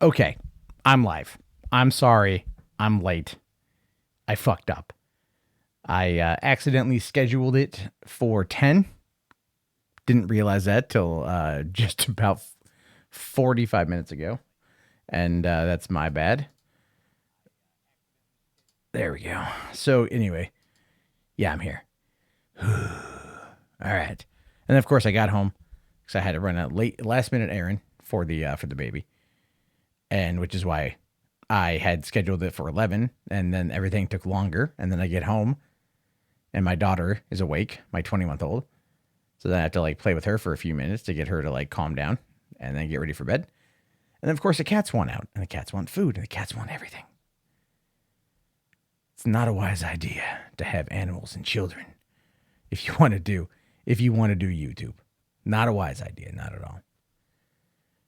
Okay, I'm live. I'm sorry. I'm late. I fucked up. I accidentally scheduled it for 10. Didn't realize that till just about 45 minutes ago. And that's my bad. There we go. So anyway, yeah, I'm here. All right. And of course I got home because I had to run a last minute errand for the baby. And which is why I had scheduled it for 11, and then everything took longer. And then I get home and my daughter is awake, my 20-month-old. So then I have to play with her for a few minutes to get her to calm down and then get ready for bed. And then of course the cats want out, and the cats want food, and the cats want everything. It's not a wise idea to have animals and children if you want to do YouTube. Not a wise idea, not at all.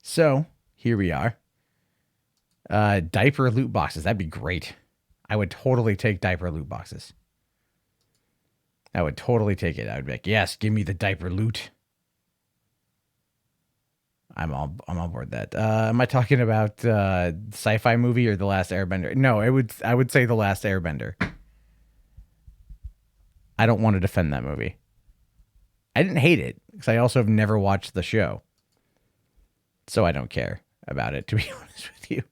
So here we are. Diaper loot boxes. That'd be great. I would totally take diaper loot boxes. I would totally take it. I would be like, yes, give me the diaper loot. I'm on board that. Am I talking about sci-fi movie or The Last Airbender? No, I would say The Last Airbender. I don't want to defend that movie. I didn't hate it because I also have never watched the show. So I don't care about it, to be honest with you.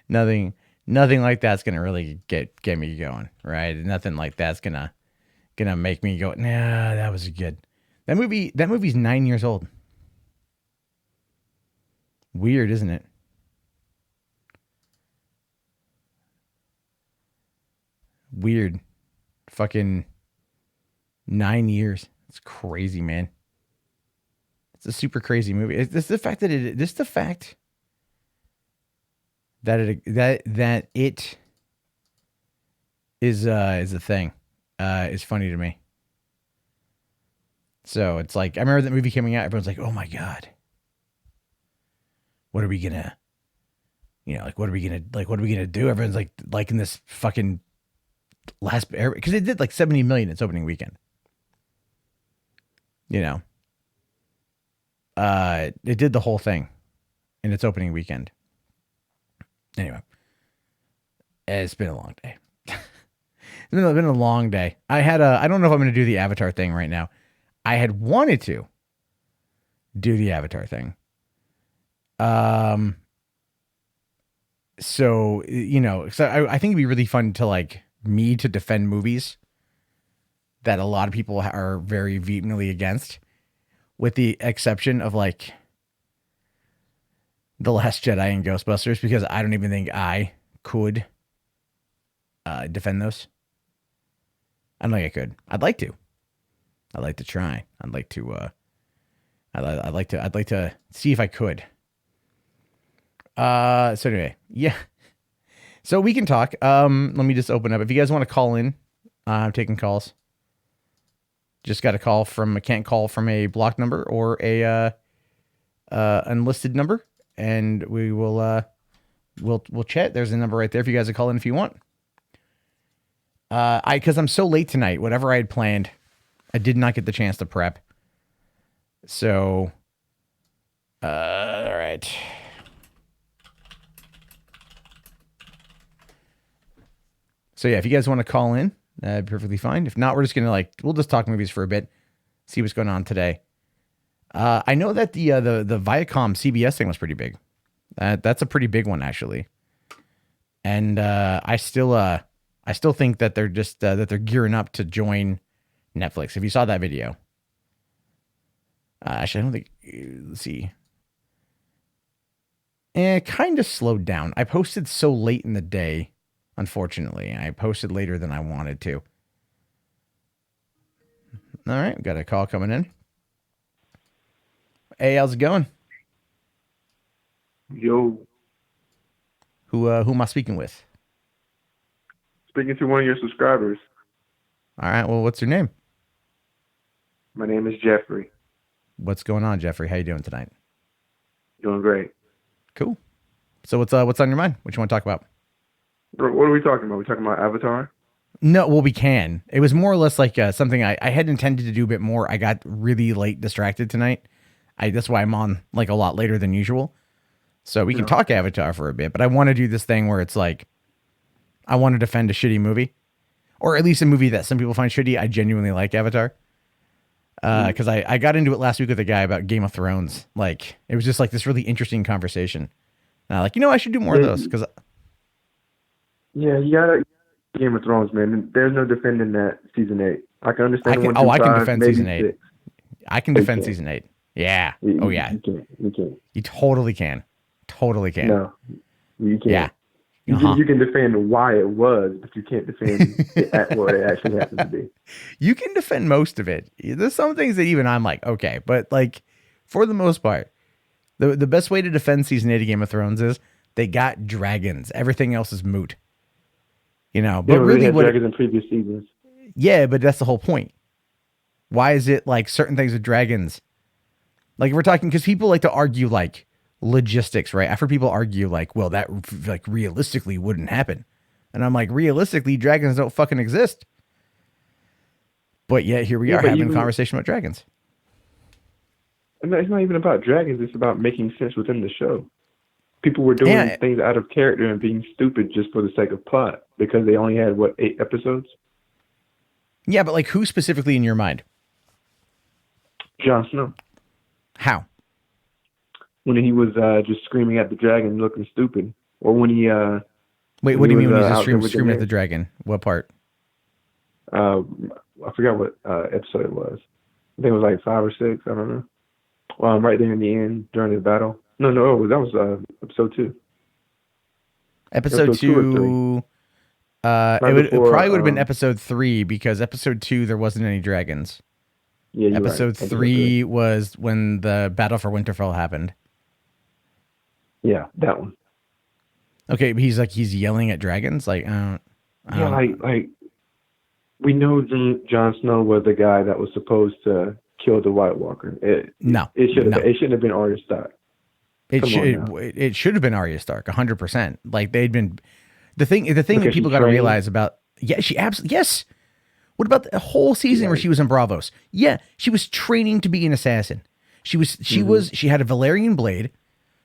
Nothing like that's gonna really get me going, right? Nothing like that's gonna make me go, nah, that was good. That movie's 9 years old. Weird, isn't it? Weird. Fucking 9 years. It's crazy, man. It's a super crazy movie. It's the fact that it is a thing. Is funny to me. So it's like, I remember that movie coming out, everyone's like, oh my God. What are we gonna do? Everyone's like in this fucking last, because it did 70 million its opening weekend. It did the whole thing in its opening weekend. Anyway, it's been a long day. It's been a long day. I don't know if I'm going to do the Avatar thing right now. I had wanted to do the Avatar thing. So, I think it'd be really fun to me to defend movies that a lot of people are very vehemently against, with the exception of The Last Jedi and Ghostbusters, because I don't even think I could defend those. I don't think I could. I'd like to. I'd like to try. I'd like to see if I could. So anyway, yeah. So we can talk. Let me just open up. If you guys want to call in, I'm taking calls. Just got a call can't call from a blocked number or a unlisted number, and we will we'll chat. There's a number right there if you guys will call in if you want. Because I'm so late tonight, whatever I had planned, I did not get the chance to prep. So, all right. So yeah, if you guys want to call in, that'd be perfectly fine. If not, we're just gonna we'll just talk movies for a bit, see what's going on today. I know that the Viacom CBS thing was pretty big. That's a pretty big one actually, and I still think that they're just that they're gearing up to join Netflix. If you saw that video, actually, I don't think. Let's see. It kind of slowed down. I posted so late in the day, unfortunately. I posted later than I wanted to. All right, we got a call coming in. Hey, how's it going? Yo. Who am I speaking with? Speaking to one of your subscribers. All right, well, what's your name? My name is Jeffrey. What's going on, Jeffrey? How you doing tonight? Doing great. Cool. So what's on your mind? What you want to talk about? What are we talking about? We talking about Avatar? No, well, we can. It was more or less something I had intended to do a bit more. I got really late distracted tonight. That's why I'm on a lot later than usual. So we can talk Avatar for a bit, but I want to do this thing where it's like, I want to defend a shitty movie, or at least a movie that some people find shitty. I genuinely like Avatar. Because I got into it last week with a guy about Game of Thrones. Like, it was just like this really interesting conversation. And I like, I should do more of those. Because yeah, you gotta Game of Thrones, man. There's no defending that season 8. I can understand. I can defend season 8. 6. I can defend season 8. Yeah. Oh yeah. You can't. You totally can. Totally can. No, you can't. Yeah. You can defend why it was, but you can't defend what it actually happened to be. You can defend most of it. There's some things that even I'm like, okay, but like for the most part, the best way to defend season 8 of Game of Thrones is they got dragons. Everything else is moot. But really, had dragons in previous seasons. Yeah, but that's the whole point. Why is it like certain things with dragons? Like we're talking because people like to argue like logistics, right? I've heard people argue like, well, that like realistically wouldn't happen. And I'm like, realistically, dragons don't fucking exist. But yet here we are having a conversation about dragons. And it's not even about dragons. It's about making sense within the show. People were doing things out of character and being stupid just for the sake of plot because they only had, 8 episodes? Yeah, but like who specifically in your mind? Jon Snow. How? When he was just screaming at the dragon looking stupid. Or when he... Wait, what do you mean when he's screaming at the dragon? What part? I forgot what episode it was. I think it was like 5 or 6. I don't know. Right there in the end during the battle. No, that was episode 2. Episode 2... it probably would have been episode 3 because episode 2 there wasn't any dragons. Yeah, episode 3 was when the Battle for Winterfell happened. Yeah, that one. Okay, but he's yelling at dragons like like we know Jon Snow was the guy that was supposed to kill the White Walker. It shouldn't have been Arya Stark. It should have been Arya Stark 100%. Like they'd been the thing that people got to realize about she absolutely yes. What about the whole season where she was in Bravos? Yeah, she was training to be an assassin. She had a Valerian blade.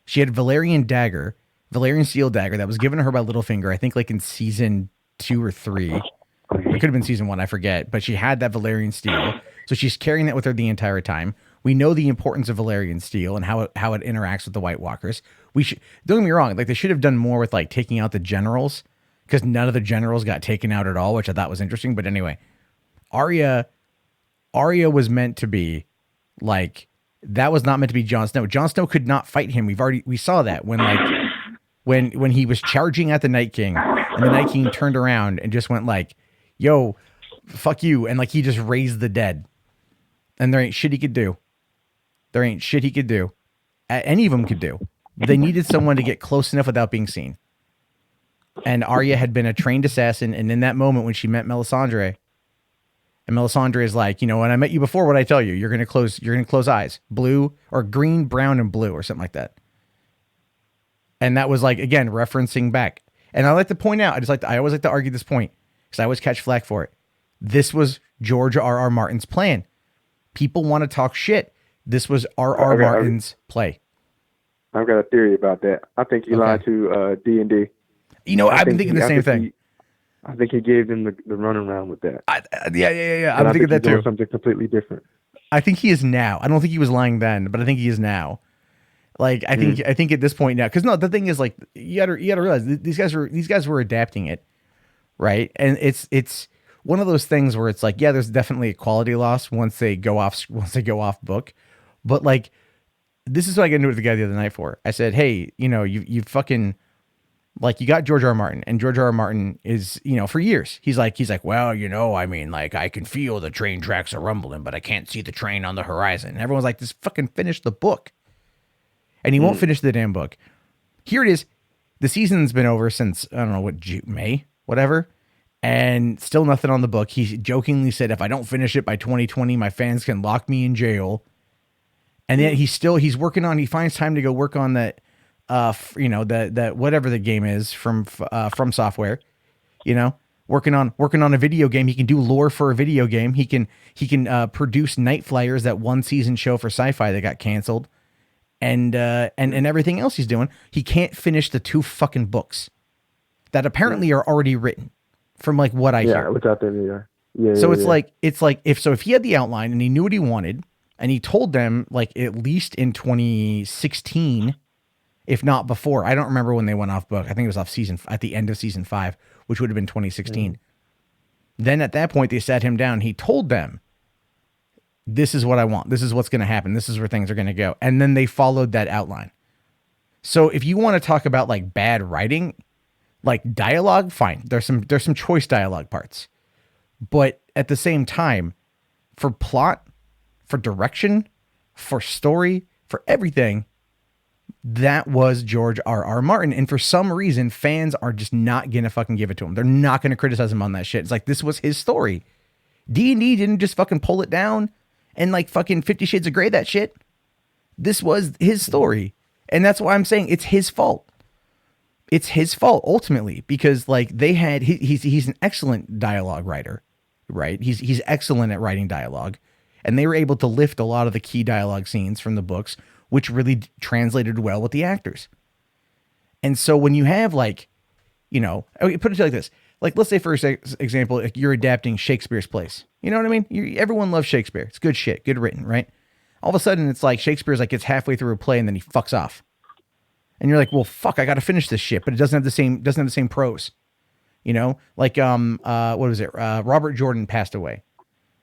She had a Valerian dagger, Valerian steel dagger that was given to her by Littlefinger, I think like in season 2 or 3. It could have been season 1, I forget. But she had that Valerian steel. So she's carrying that with her the entire time. We know the importance of Valerian steel and how it interacts with the White Walkers. Don't get me wrong, like they should have done more with like taking out the generals, because none of the generals got taken out at all, which I thought was interesting. But anyway, Arya was meant to be like, that was not meant to be Jon Snow. Jon Snow could not fight him. We saw that when he was charging at the Night King, and the Night King turned around and just went like, yo, fuck you. And like, he just raised the dead. And there ain't shit he could do. Any of them could do. They needed someone to get close enough without being seen. And Arya had been a trained assassin. And in that moment when she met Melisandre, and Melisandre is like, when I met you before, what I tell you, you're going to close eyes, blue or green, brown, and blue or something like that. And that was like, again, referencing back. And I like to point out, I always like to argue this point because I always catch flack for it. This was George R.R. Martin's plan. People want to talk shit. This was R.R. Martin's play. I've got a theory about that. I think he lied to D&D. I've been thinking the same thing. I think he gave them the runaround with that. Yeah. I'm thinking that too. Something completely different. I think he is now. I don't think he was lying then, but I think he is now. Like I think at this point now, because no, the thing is like you gotta realize these guys were adapting it, right? And it's one of those things where it's like, yeah, there's definitely a quality loss once they go off book, but like this is what I got into with the guy the other night for. I said, hey, you fucking. Like you got George R. Martin, and George R. Martin is, for years, he's like, well, I mean, like I can feel the train tracks are rumbling, but I can't see the train on the horizon. And everyone's like, just fucking finish the book. And he won't finish the damn book. Here it is. The season's been over since, I don't know what, May, whatever. And still nothing on the book. He jokingly said, if I don't finish it by 2020, my fans can lock me in jail. And yet he finds time to go work on that. That whatever the game is from software, working on a video game. He can do lore for a video game. He can produce Night Flyers, that one season show for Sci-Fi that got canceled. and everything else he's doing. He can't finish the 2 fucking books that apparently are already written, from like what I hear. Yeah, without them, yeah. So it's like if he had the outline and he knew what he wanted, and he told them like at least in 2016, if not before. I don't remember when they went off book. I think it was off at the end of season 5, which would have been 2016. Then at that point they sat him down. He told them, "This is what I want. This is what's going to happen. This is where things are going to go." And then they followed that outline. So if you want to talk about like bad writing, like dialogue, fine. There's some choice dialogue parts. But at the same time, for plot, for direction, for story, for everything, that was George R.R. Martin. And for some reason, fans are just not going to fucking give it to him. They're not going to criticize him on that shit. It's like, this was his story. D&D didn't just fucking pull it down and like fucking 50 Shades of Grey that shit. This was his story. And that's why I'm saying it's his fault. It's his fault ultimately, because like they had, he's an excellent dialogue writer, right? He's excellent at writing dialogue, and they were able to lift a lot of the key dialogue scenes from the books, which really translated well with the actors. And so when you have like, you know, put it like this, like let's say for example, like you're adapting Shakespeare's plays. You know what I mean? Everyone loves Shakespeare. It's good shit, good written, right? All of a sudden it's like Shakespeare's like gets halfway through a play and then he fucks off. And you're like, well, fuck, I got to finish this shit, but it doesn't have the same prose, you know, like, what was it? Robert Jordan passed away,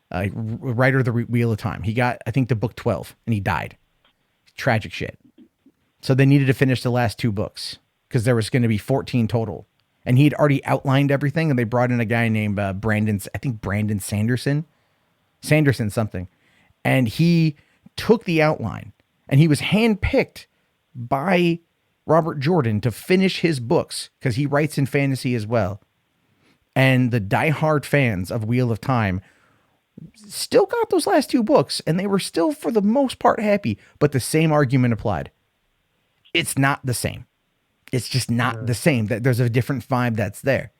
writer of the Wheel of Time. He got, I think, to book 12 and he died. Tragic shit. So they needed to finish the last 2 books because there was going to be 14 total, and he'd already outlined everything. And they brought in a guy named, Brandon Sanderson something. And he took the outline, and he was handpicked by Robert Jordan to finish his books because he writes in fantasy as well. And the diehard fans of Wheel of Time still got those last 2 books, and they were still, for the most part, happy. But the same argument applied. It's not the same. It's just not the same. That there's a different vibe that's there.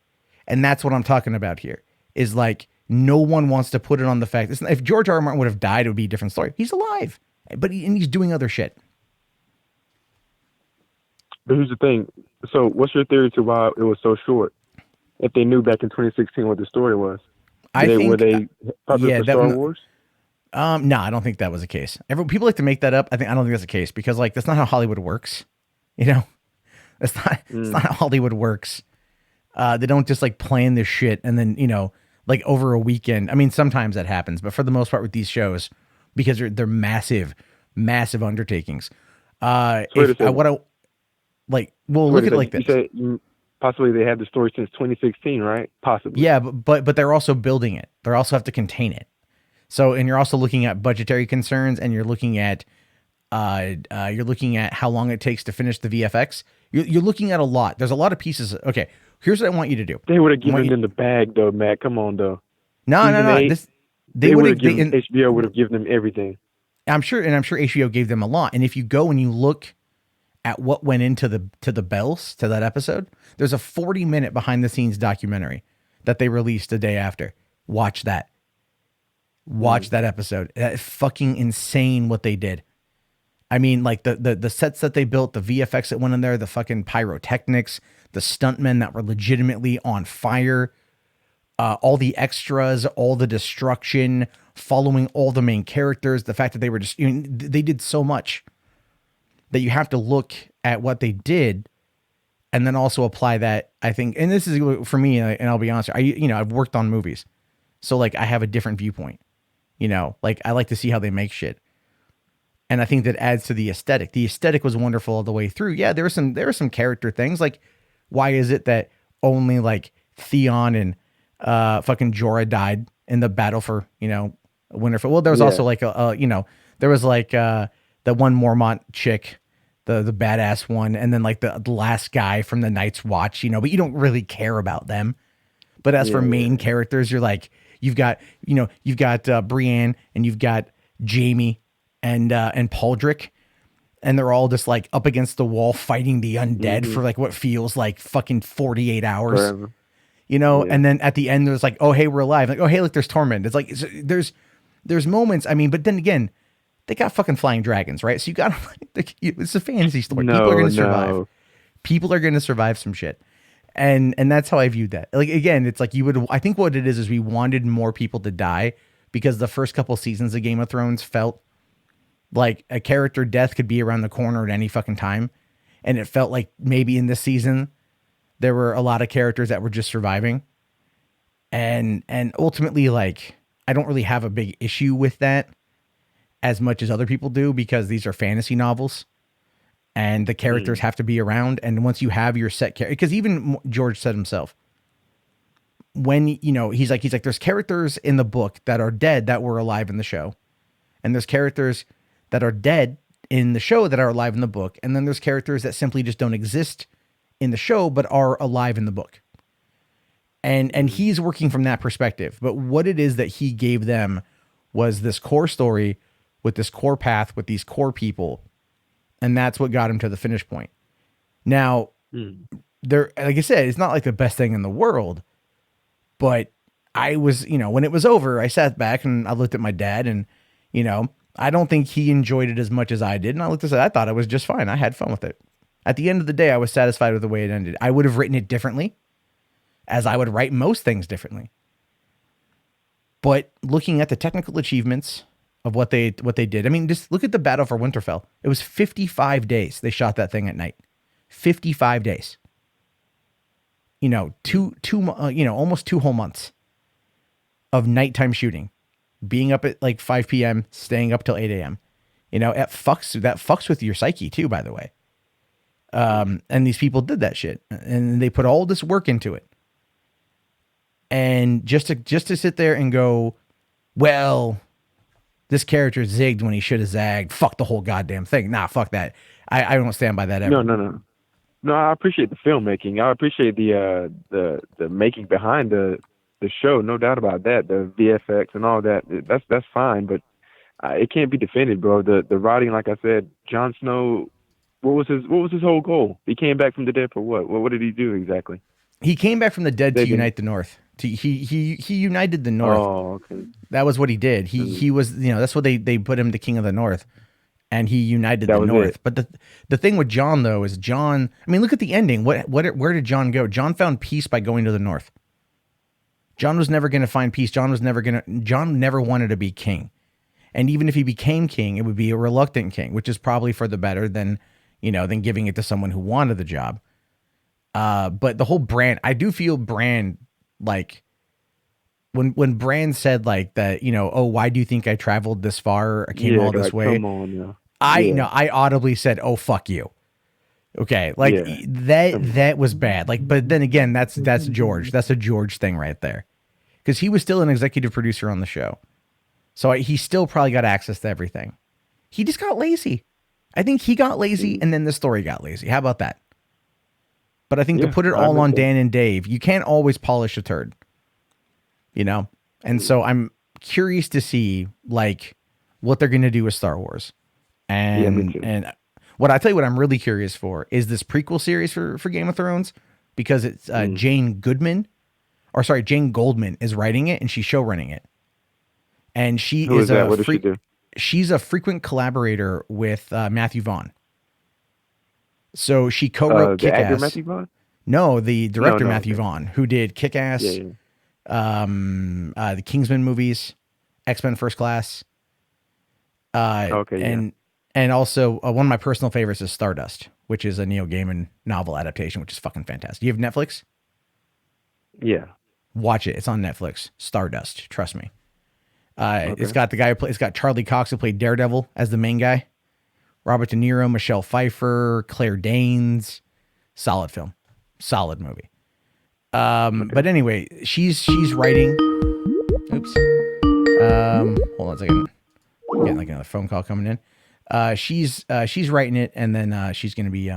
And that's what I'm talking about here, is like no one wants to put it on the fact. If George R. R. Martin would have died, it would be a different story. He's alive, but he's doing other shit. But here's the thing. So what's your theory to why it was so short? If they knew back in 2016 what the story was, were they public for Star Wars? No, I don't think that was the case. People like to make that up. I don't think that's the case, because like that's not how Hollywood works. You know, that's not. It's not how Hollywood works. They don't just like plan this shit and then, you know, like over a weekend. I mean, sometimes that happens, but for the most part with these shows, because they're massive undertakings. Look at it like this. You said possibly they had the story since 2016, right? Possibly. Yeah, but they're also building it. They also have to contain it. So, and you're also looking at budgetary concerns, and you're looking at how long it takes to finish the VFX. You're looking at a lot. There's a lot of pieces. Okay, here's what I want you to do. They would have given them the bag, though, Matt. Come on, though. No. They would have given. HBO would have given them everything. I'm sure HBO gave them a lot. And if you go and you look at what went into the bells to that episode, there's a 40-minute behind the scenes documentary that they released the day after. Watch that. Watch that episode. That's fucking insane what they did. I mean, like the sets that they built, the VFX that went in there, the fucking pyrotechnics, the stuntmen that were legitimately on fire, all the extras, all the destruction, following all the main characters, the fact that they were just, they did so much that you have to look at what they did and then also apply that, I think. And this is for me, and I'll be honest, I've worked on movies. So like I have a different viewpoint, like I like to see how they make shit. And I think that adds to the aesthetic. The aesthetic was wonderful all the way through. Yeah, there were some character things. Like, why is it that only like Theon and fucking Jorah died in the battle for, Winterfell? Well, there was also like there was like the one Mormont chick, the badass one, and then like the last guy from the Night's Watch, but you don't really care about them. But as for main characters, you're like, you've got Brienne, and you've got Jaime and Paldrick, and they're all just like up against the wall fighting the undead for like what feels like fucking 48 hours. Forever. And then at the end there's like, oh hey, we're alive. Like, oh hey, look, there's Tormund. It's like there's moments. I mean, but then again, They got fucking flying dragons, right? So you got it's a fantasy story. People are No, going to survive. no. People are going to survive some shit. And that's how I viewed that. Like, again, it's like I think what it is we wanted more people to die because the first couple seasons of Game of Thrones felt like a character death could be around the corner at any fucking time. And it felt like maybe in this season, there were a lot of characters that were just surviving. And ultimately, like, I don't really have a big issue with that as much as other people do because these are fantasy novels and the characters have to be around. And once you have your set character, because even George said himself, when, he's like, there's characters in the book that are dead that were alive in the show. And there's characters that are dead in the show that are alive in the book. And then there's characters that simply just don't exist in the show, but are alive in the book. And he's working from that perspective. But what it is that he gave them was this core story with this core path with these core people. And that's what got him to the finish point. Now, there, like I said, it's not like the best thing in the world, but I was, when it was over, I sat back and I looked at my dad and, I don't think he enjoyed it as much as I did. And I looked at it, I thought it was just fine. I had fun with it. At the end of the day, I was satisfied with the way it ended. I would have written it differently, as I would write most things differently. But looking at the technical achievements of what they did, I mean, just look at the Battle for Winterfell. It was 55 days they shot that thing at night. 55 days. Almost 2 whole months of nighttime shooting, being up at like 5 p.m., staying up till 8 a.m. That fucks with your psyche too, by the way. And these people did that shit and they put all this work into it. And just to sit there and go, well, this character zigged when he should have zagged. Fuck the whole goddamn thing. Nah, fuck that. I don't stand by that ever. No. No, I appreciate the filmmaking. I appreciate the making behind the show. No doubt about that. The VFX and all that. That's fine, but it can't be defended, bro. The writing, like I said, Jon Snow. What was his whole goal? He came back from the dead for what? What did he do exactly? He came back from the dead to unite the North. He united the North. Oh, okay. That was what he did. He was, that's what they put him the King of the North, and he united the North. It. But the thing with Jon though is Jon. I mean, look at the ending. Where did Jon go? Jon found peace by going to the North. Jon was never going to find peace. Jon never wanted to be king, and even if he became king, it would be a reluctant king, which is probably for the better than giving it to someone who wanted the job. But the whole Bran, I do feel Bran, like when Bran said like that, oh, why do you think I traveled this far? I came all this way. Come on, yeah. I audibly said, oh, fuck you. Okay. Like that was bad. Like, but then again, that's George. That's a George thing right there. Cause he was still an executive producer on the show. So he still probably got access to everything. He just got lazy. I think he got lazy and then the story got lazy. How about that? But I think to put it all on Dan and Dave, you can't always polish a turd, And so I'm curious to see like what they're going to do with Star Wars. And what I tell you, what I'm really curious for is this prequel series for Game of Thrones, because it's Jane Goldman is writing it and she's showrunning it. And she Who is that? What does she do? She's a frequent collaborator with Matthew Vaughn. So she co-wrote Kick-Ass. The actor Matthew Vaughn? No, the director Matthew okay. Vaughn, who did Kick-Ass, the Kingsman movies, X-Men First Class. And also one of my personal favorites is Stardust, which is a Neil Gaiman novel adaptation, which is fucking fantastic. Do you have Netflix? Yeah. Watch it. It's on Netflix. Stardust. Trust me. Okay. It's got it's got Charlie Cox who played Daredevil as the main guy. Robert De Niro, Michelle Pfeiffer, Claire Danes. Solid film. Solid movie. But anyway, she's writing. Oops. Hold on a second. I'm getting like another phone call coming in. She's writing it, and then she's going to be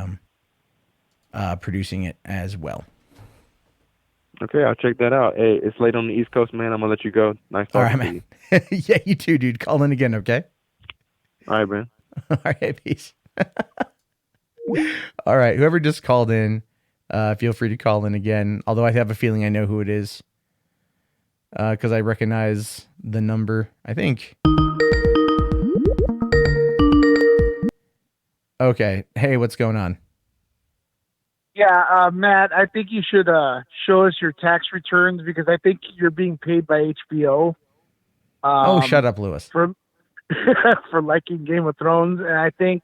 producing it as well. Okay, I'll check that out. Hey, it's late on the East Coast, man. I'm gonna let you go. Nice talking to you. Yeah, you too, dude. Call in again, okay? All right, man. All right, peace. All right, whoever just called in, feel free to call in again. Although I have a feeling I know who it is, because I recognize the number. I think. Okay. Hey, what's going on? Yeah, Matt, I think you should show us your tax returns because I think you're being paid by HBO Oh, shut um, up, Lewis. for for liking Game of Thrones, and I think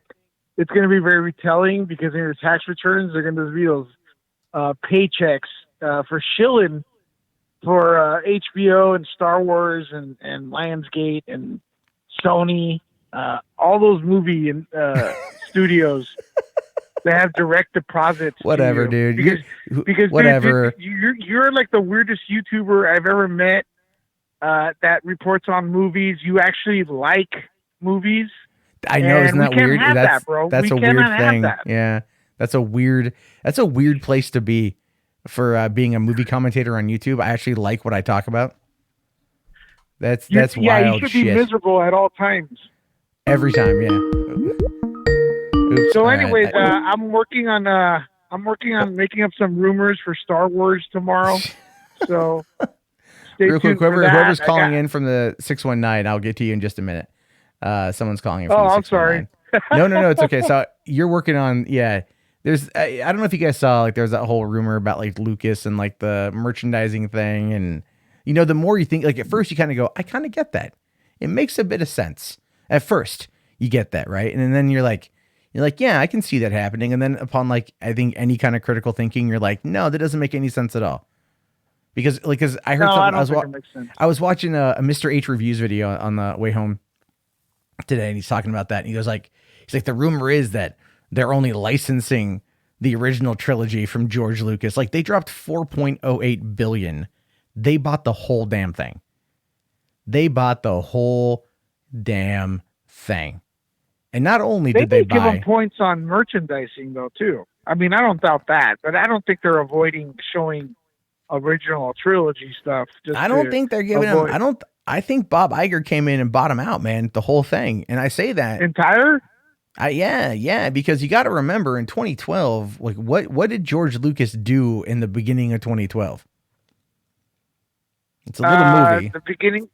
it's going to be very retelling because in your tax returns they're going to be those paychecks for shilling for HBO and Star Wars and Lionsgate and Sony, all those movie and studios that have direct deposits to Whatever, you dude. because dude, Whatever. you're like the weirdest YouTuber I've ever met that reports on movies. You actually like movies, I know, isn't and we that can't weird? have that, bro. That's We a weird cannot have thing. that. Yeah. That's a weird place to be for being a movie commentator on YouTube. I actually like what I talk about. That's Yeah, you wild should be shit. miserable at all times. Every time, yeah. Oops. So, All right. anyways, I'm working on making up some rumors for Star Wars tomorrow. So stay Real quick, tuned for that. whoever's calling in from the 619, I'll get to you in just a minute. Someone's calling in Oh, from the I'm sorry. 619. No, it's okay. So you're working on, yeah. I don't know if you guys saw, like, there's that whole rumor about like Lucas and like the merchandising thing. And, the more you think, like, at first you kind of go, I kind of get that. It makes a bit of sense. At first, you get that, right? And then you're like, yeah, I can see that happening. And then upon, like, I think any kind of critical thinking, you're like, no, that doesn't make any sense at all. Because I heard No, I something. don't think it makes sense. I was watching a Mr. H reviews video on the way home today, and he's talking about that. And he's like, the rumor is that they're only licensing the original trilogy from George Lucas. Like, they dropped 4.08 billion. They bought the whole damn thing. They bought the whole damn thing. And not only They did they may give them buy, points on merchandising though too. I mean, I don't doubt that, but I don't think they're avoiding showing original trilogy stuff. Just I don't to think they're giving them. avoid I think Bob Iger came in and bought him out, man. The whole thing. And I say that. entire. Yeah, because you got to remember in 2012, like what did George Lucas do in the beginning of 2012? It's a little movie. The beginning.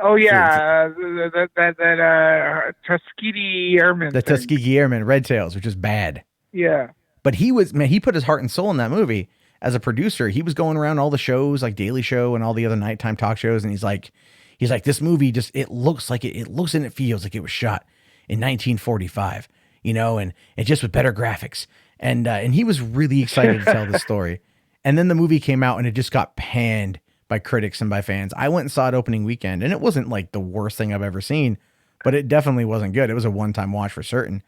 Oh yeah, that Tuskegee Airmen. The thing. Tuskegee Airmen, Red Tails, which is bad. Yeah. But he put his heart and soul in that movie as a producer. He was going around all the shows like Daily Show and all the other nighttime talk shows, and he's like, this movie just it looks like it looks and it feels like it was shot in 1945, and just with better graphics. And he was really excited to tell the story. And then the movie came out and it just got panned by critics and by fans. I went and saw it opening weekend, and it wasn't like the worst thing I've ever seen, but it definitely wasn't good. It was a one-time watch for certain.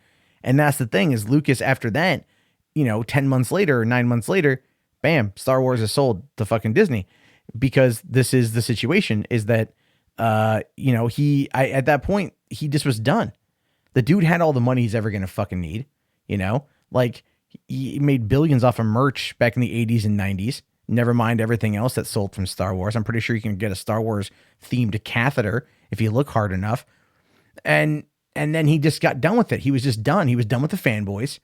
And that's the thing is Lucas after that, 10 months later or 9 months later, bam, Star Wars is sold to fucking Disney, because this is the situation is that, at that point, he just was done. The dude had all the money he's ever going to fucking need, like he made billions off of merch back in the 80s and 90s. Never mind everything else that sold from Star Wars. I'm pretty sure you can get a Star Wars themed catheter if you look hard enough. And then he just got done with it. He was just done. He was done with the fanboys.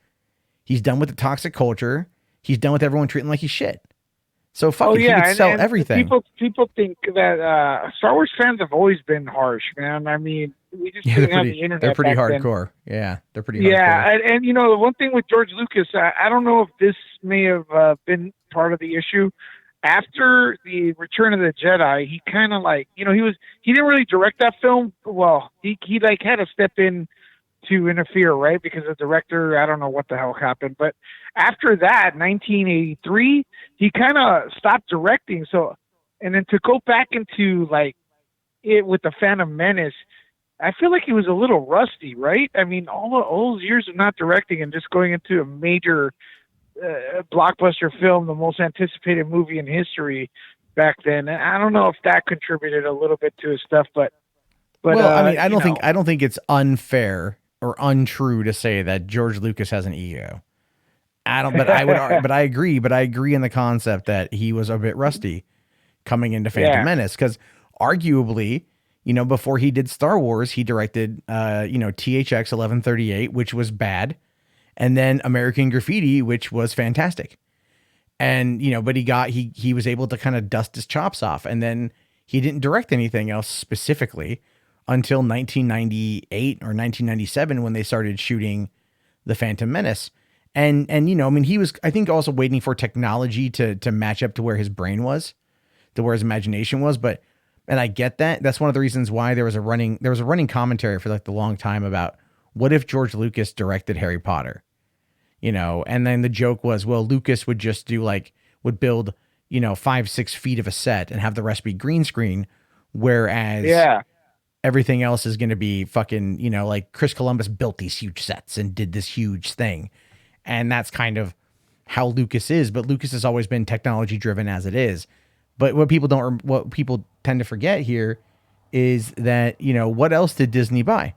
He's done with the toxic culture. He's done with everyone treating him like he's shit. So fuck it. He could sell everything. People think that Star Wars fans have always been harsh, man. I mean, we just didn't have the internet. They're pretty back hardcore. Then. Yeah, they're pretty hardcore. Yeah, and the one thing with George Lucas, I don't know if this may have been part of the issue. After the Return of the Jedi, he kind of like, he didn't really direct that film. Well, he like had to step in to interfere, right? Because the director, I don't know what the hell happened. But after that, 1983, he kind of stopped directing. So, and then to go back into like it with the Phantom Menace, I feel like he was a little rusty, right? I mean, all those years of not directing and just going into a major blockbuster film, the most anticipated movie in history back then. And I don't know if that contributed a little bit to his stuff, but well, I mean, I don't think it's unfair or untrue to say that George Lucas has an ego. But I agree in the concept that he was a bit rusty coming into Phantom Menace, because arguably, before he did Star Wars, he directed, THX 1138, which was bad. And then American Graffiti, which was fantastic. And, but he was able to kind of dust his chops off. And then he didn't direct anything else specifically until 1998 or 1997 when they started shooting the Phantom Menace. And I mean, he was, I think, also waiting for technology to match up to where his brain was, to where his imagination was. But, and I get that. That's one of the reasons why there was a running commentary for like the long time about what if George Lucas directed Harry Potter, and then the joke was, well, Lucas would just would build, 5-6 feet of a set and have the rest be green screen. Whereas everything else is going to be fucking, like Chris Columbus built these huge sets and did this huge thing. And that's kind of how Lucas is, but Lucas has always been technology driven as it is. But what people tend to forget here is that, what else did Disney buy?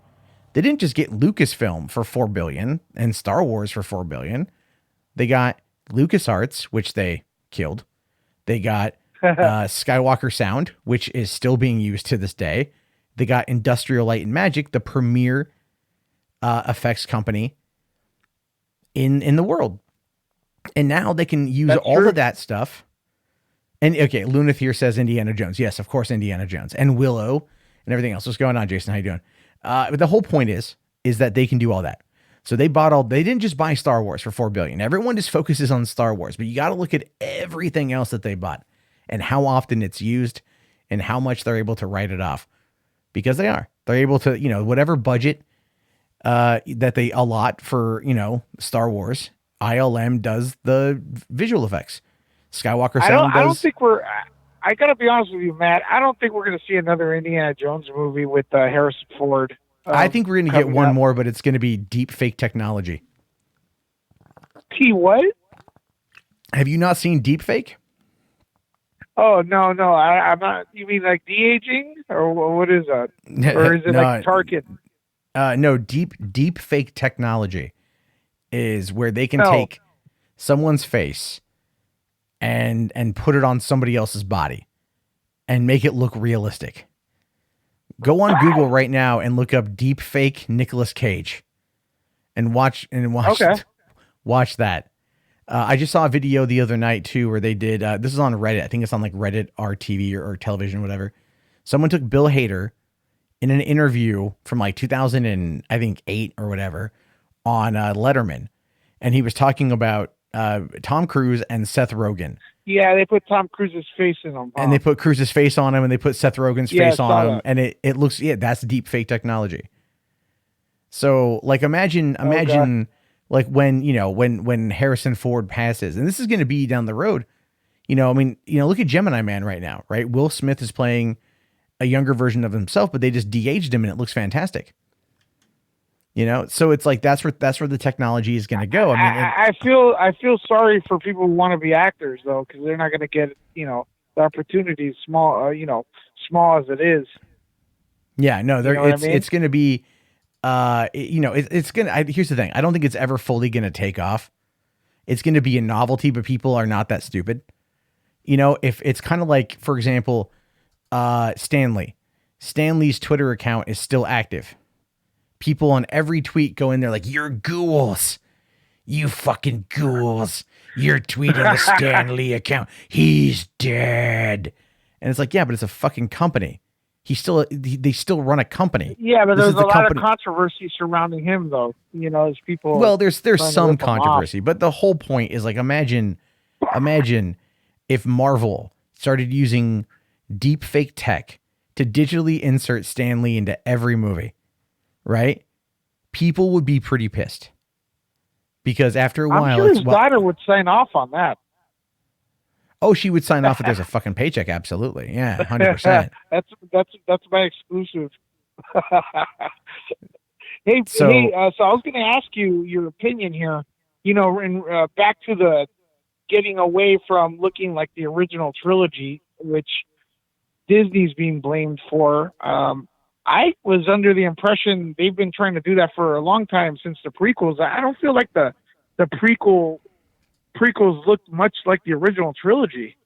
They didn't just get Lucasfilm for $4 billion and Star Wars for $4 billion. They got LucasArts, which they killed. They got Skywalker Sound, which is still being used to this day. They got Industrial Light and Magic, the premier effects company in the world. And now they can use all of that stuff. And okay, Lunith here says Indiana Jones. Yes, of course, Indiana Jones and Willow and everything else. What's going on, Jason? How you doing? But the whole point is that they can do all that. So they didn't just buy Star Wars for $4 billion. Everyone just focuses on Star Wars, but you got to look at everything else that they bought and how often it's used and how much they're able to write it off, because they're able to, whatever budget that they allot for, Star Wars, ILM does the visual effects. Skywalker Sound does. I don't think I got to be honest with you, Matt. I don't think we're going to see another Indiana Jones movie with Harrison Ford. I think we're going to get one more, but it's going to be deep fake technology. What? Have you not seen deep fake? Oh, no. I'm not. You mean like de-aging? Or what is that? Or is it like Tarkin? No, deep fake technology is where they can take someone's face and put it on somebody else's body and make it look realistic. Go on Google right now and look up deep fake Nicolas Cage and watch watch that. I just saw a video the other night too, where they did, this is on Reddit. I think it's on like Reddit RTV or television, whatever. Someone took Bill Hader in an interview from like 2008 or whatever on Letterman. And he was talking about Tom Cruise and Seth Rogen. Yeah, they put Tom Cruise's face in them. Huh? And they put Cruise's face on him and they put Seth Rogen's face on him. And it looks, that's deep fake technology. So like imagine like when Harrison Ford passes, and this is going to be down the road, look at Gemini Man right now, right? Will Smith is playing a younger version of himself, but they just de-aged him and it looks fantastic. So it's like that's where the technology is going to go. I feel sorry for people who want to be actors though, because they're not going to get the opportunities small small as it is. Yeah, no, it's going to be it's going to. Here's the thing: I don't think it's ever fully going to take off. It's going to be a novelty, but people are not that stupid. If it's kind of like, for example, Stanley's Twitter account is still active. People on every tweet go in there like, you're ghouls. You fucking ghouls. You're tweeting the Stanley account. He's dead. And it's like, yeah, but it's a fucking company. They still run a company. Yeah, but there's a lot of controversy surrounding him though. As people. Well, there's some controversy, but the whole point is like, imagine if Marvel started using deep fake tech to digitally insert Stanley into every movie. Right? People would be pretty pissed because after a while, I'm sure his daughter would sign off on that. Oh, she would sign off if there's a fucking paycheck. Absolutely. Yeah. 100%. That's my exclusive. So I was going to ask you your opinion here, back to the getting away from looking like the original trilogy, which Disney's being blamed for. I was under the impression they've been trying to do that for a long time since the prequels. I don't feel like the prequels look much like the original trilogy.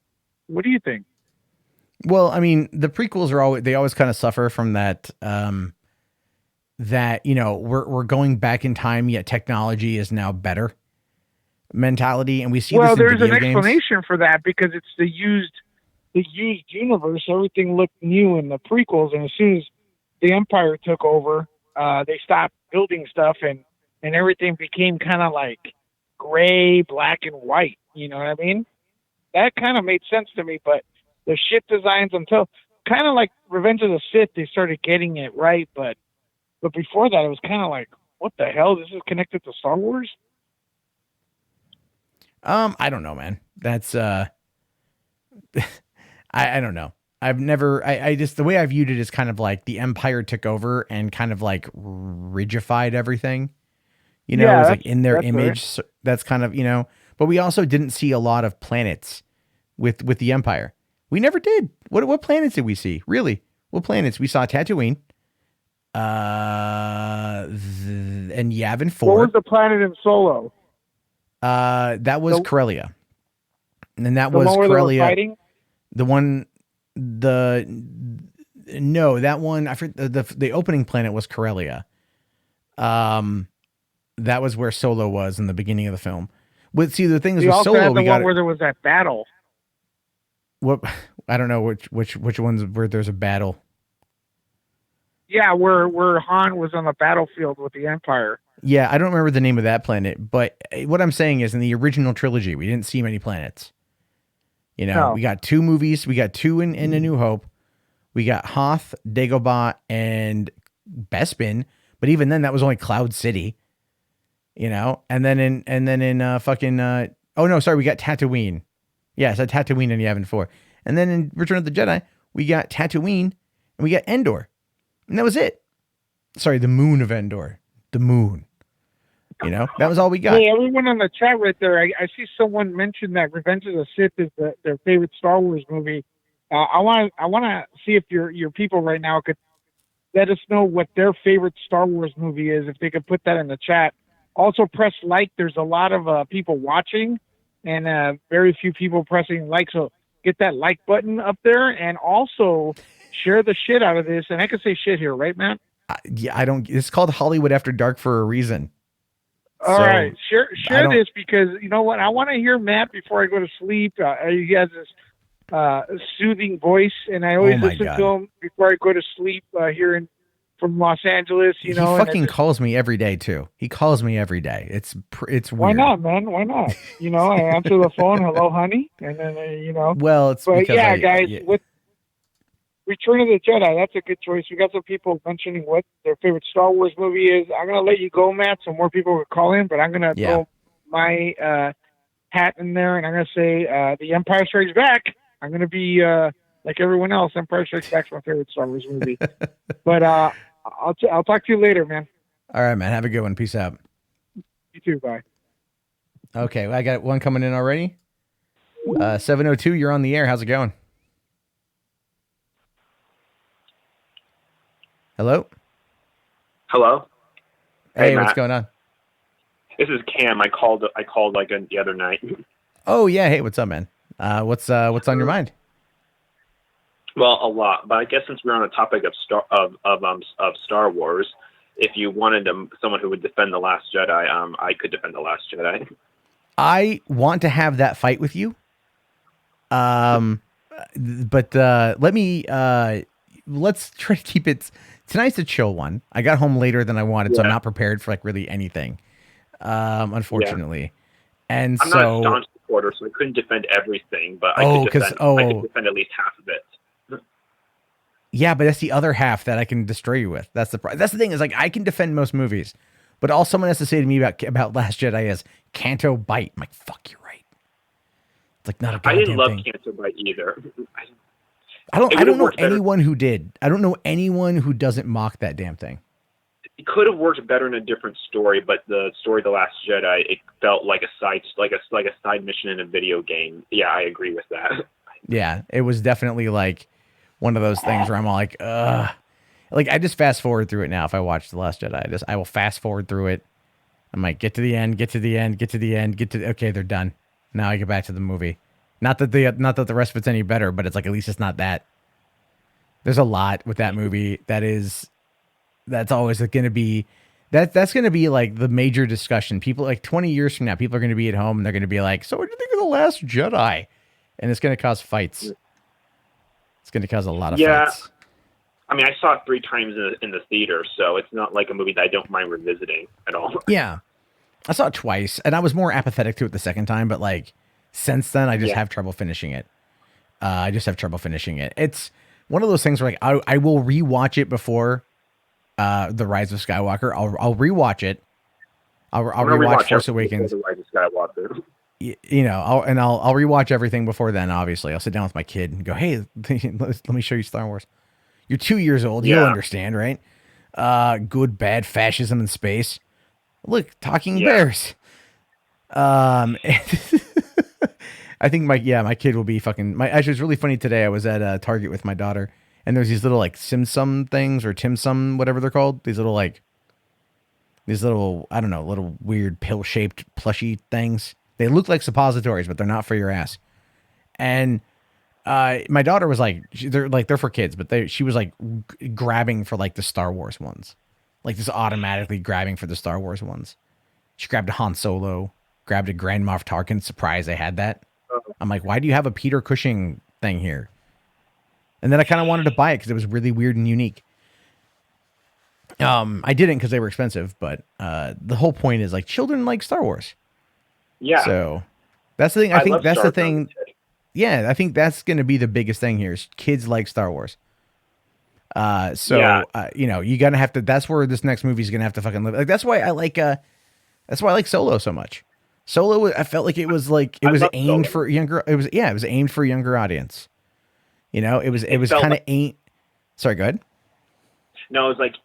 What do you think? Well, I mean, the prequels always kind of suffer from that, we're going back in time, yet technology is now better mentality. And we see this in there's video an games. Explanation for that because it's the used universe. Everything looked new in the prequels. And as soon as the Empire took over, they stopped building stuff and and everything became kind of like gray, black, and white. You know what I mean? That kind of made sense to me. But the ship designs until kind of like Revenge of the Sith, they started getting it right. But before that, it was kind of like, what the hell? This is connected to Star Wars? I don't know, man. That's I don't know. I just, the way I viewed it is kind of like the Empire took over and kind of like rigified everything. You know, Yeah, it was that's- like in their that's image. right. So that's kind of, you know, but we also didn't see a lot of planets with the Empire. We never did. What planets did we see? Really? What planets? We saw Tatooine, and Yavin What 4. was the planet in Solo? That was The- Corellia. And that The was one where they were Corellia. fighting? The one, no, that one, I forget, the opening planet was Corellia. That was where Solo was in the beginning of the film. But see, the thing is We with also Solo, had the we got one where there was that battle. what, I don't know which ones where there's a battle. Yeah, where Han was on the battlefield with the Empire. Yeah, I don't remember the name of that planet, but what I'm saying is in the original trilogy, we didn't see many planets. You know, No. we got 2 movies. We got 2 in A New Hope. We got Hoth, Dagobah, and Bespin. But even then, that was only Cloud City. You know, and then in oh no, sorry, we got Tatooine. Yes, I Tatooine in Yavin 4. And then in Return of the Jedi, we got Tatooine and we got Endor. And that was it. Sorry, the moon of Endor. The moon. You know, that was all we got. Hey, everyone on the chat right there, I see someone mention that Revenge of the Sith is their favorite Star Wars movie. I want to see if your people right now could let us know what their favorite Star Wars movie is. If they could put that in the chat. Also, press like. There's a lot of people watching, and very few people pressing like. So get that like button up there, and also share the shit out of this. And I can say shit here, right, Matt? Yeah, I don't. It's called Hollywood After Dark for a reason. All So, right, share don't- this because you know what? I want to hear Matt before I go to sleep. He has this soothing voice, and I always Oh my listen God. to him before I go to sleep here from Los Angeles. You know, he and I fucking just- calls me every day too. He calls me every day. It's weird. why not, man? Why not? You know, I answer the phone, hello, honey, and then you know. Well, it's But because yeah, guys, with Return of the Jedi, that's a good choice. We got some people mentioning what their favorite Star Wars movie is. I'm gonna let you go, Matt, so more people will call in. But I'm gonna Yeah. throw my hat in there, and I'm gonna say The Empire Strikes Back. I'm gonna be like everyone else. Empire Strikes Back's my favorite Star Wars movie. But I'll talk to you later, man. All right, man. Have a good one. Peace out. You too. Bye. Okay, well, I got one coming in already. 702, you're on the air. How's it going? Hello? Hello. Hey, Hey, what's Matt. going on? This is Cam. I called like the other night. Oh, yeah. Hey, what's up, man? What's on your mind? Well, a lot, but I guess since we're on the topic of Star Wars, if you wanted someone who would defend the Last Jedi, I could defend the Last Jedi. I want to have that fight with you. But let me let's try to keep it. Tonight's a chill one. I got home later than I wanted, so I'm Yeah. not prepared for like really anything. Unfortunately. And I'm not a so staunch supporter, so I couldn't defend everything, but Oh, I could 'cause- defend at least half of it. yeah, but that's the other half that I can destroy you with. That's the thing is like I can defend most movies, but all someone has to say to me about Last Jedi is Canto Bite. I'm like, fuck, you're right. It's like not a I goddamn didn't love thing. Cancer Bite either. I don't It know would've worked better. anyone who did. I don't know anyone who doesn't mock that damn thing. It could have worked better in a different story, but the story of The Last Jedi, it felt like a side mission in a video game. Yeah, I agree with that. Yeah, it was definitely like one of those things where I'm all like, ugh. Like I just fast forward through it now. If I watch The Last Jedi, I will fast forward through it. I'm like, get to the end, okay, they're done. Now I get back to the movie. Not that the rest of it's any better, but it's like at least it's not that. There's a lot with that movie that's always going to be that's going to be like the major discussion. People like 20 years from now, people are going to be at home and they're going to be like, so what do you think of The Last Jedi? And it's going to cause fights. It's going to cause a lot of Yeah. fights. I mean, I saw it 3 times in the theater, so it's not like a movie that I don't mind revisiting at all. Yeah. I saw it twice, and I was more apathetic to it the second time, but like since then, I just have trouble finishing it. I just have trouble finishing it. It's one of those things where like I will rewatch it before The Rise of Skywalker. I'll rewatch it. I'll rewatch Force Awakens. The Rise of Skywalker. You know, I'll rewatch everything before then. Obviously, I'll sit down with my kid and go, "Hey, let me show you Star Wars." You're 2 years old. You'll understand, right? Good, bad, fascism in space. Look, talking bears. I think my kid will be fucking. Actually, it's really funny today. I was at Target with my daughter, and there's these little like Sim Sum things or Tim Sum, whatever they're called. These little I don't know, little weird pill shaped plushy things. They look like suppositories, but they're not for your ass. And my daughter was like, they're for kids, but she was like grabbing for like the Star Wars ones, like just automatically grabbing for the Star Wars ones. She grabbed a Han Solo, grabbed a Grand Moff Tarkin. Surprised I had that. I'm like, why do you have a Peter Cushing thing here? And then I kind of wanted to buy it because it was really weird and unique. I didn't because they were expensive, but the whole point is like children like Star Wars. Yeah. So that's the thing. I think that's the thing. Yeah, I think that's going to be the biggest thing here is kids like Star Wars. You know, you gotta have to. That's where this next movie is gonna have to fucking live. Like that's why I like Solo so much. Solo, I felt like it was aimed for younger. It was aimed for a younger audience. You know, it was kind of aimed. Sorry, go ahead. No, it was like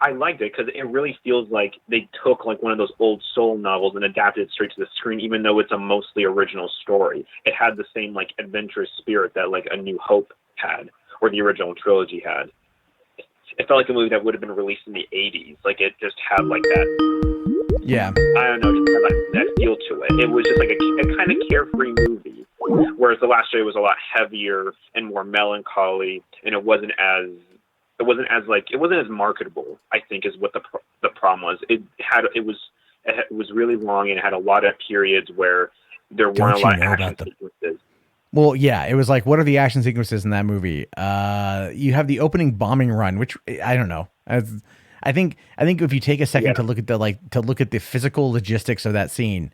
I liked it because it really feels like they took like one of those old Soul novels and adapted it straight to the screen, even though it's a mostly original story. It had the same like adventurous spirit that like A New Hope had or the original trilogy had. It felt like a movie that would have been released in the 80s. Like it just had like that. Yeah. I don't know, just had like that feel to it. It was just like a kind of carefree movie, whereas The Last Jedi was a lot heavier and more melancholy, and it wasn't as marketable, I think, is what the problem was. It was really long and it had a lot of periods where there weren't a lot of action sequences. Well, yeah, it was like, what are the action sequences in that movie? You have the opening bombing run, which I don't know. I think if you take a second to look at the physical logistics of that scene,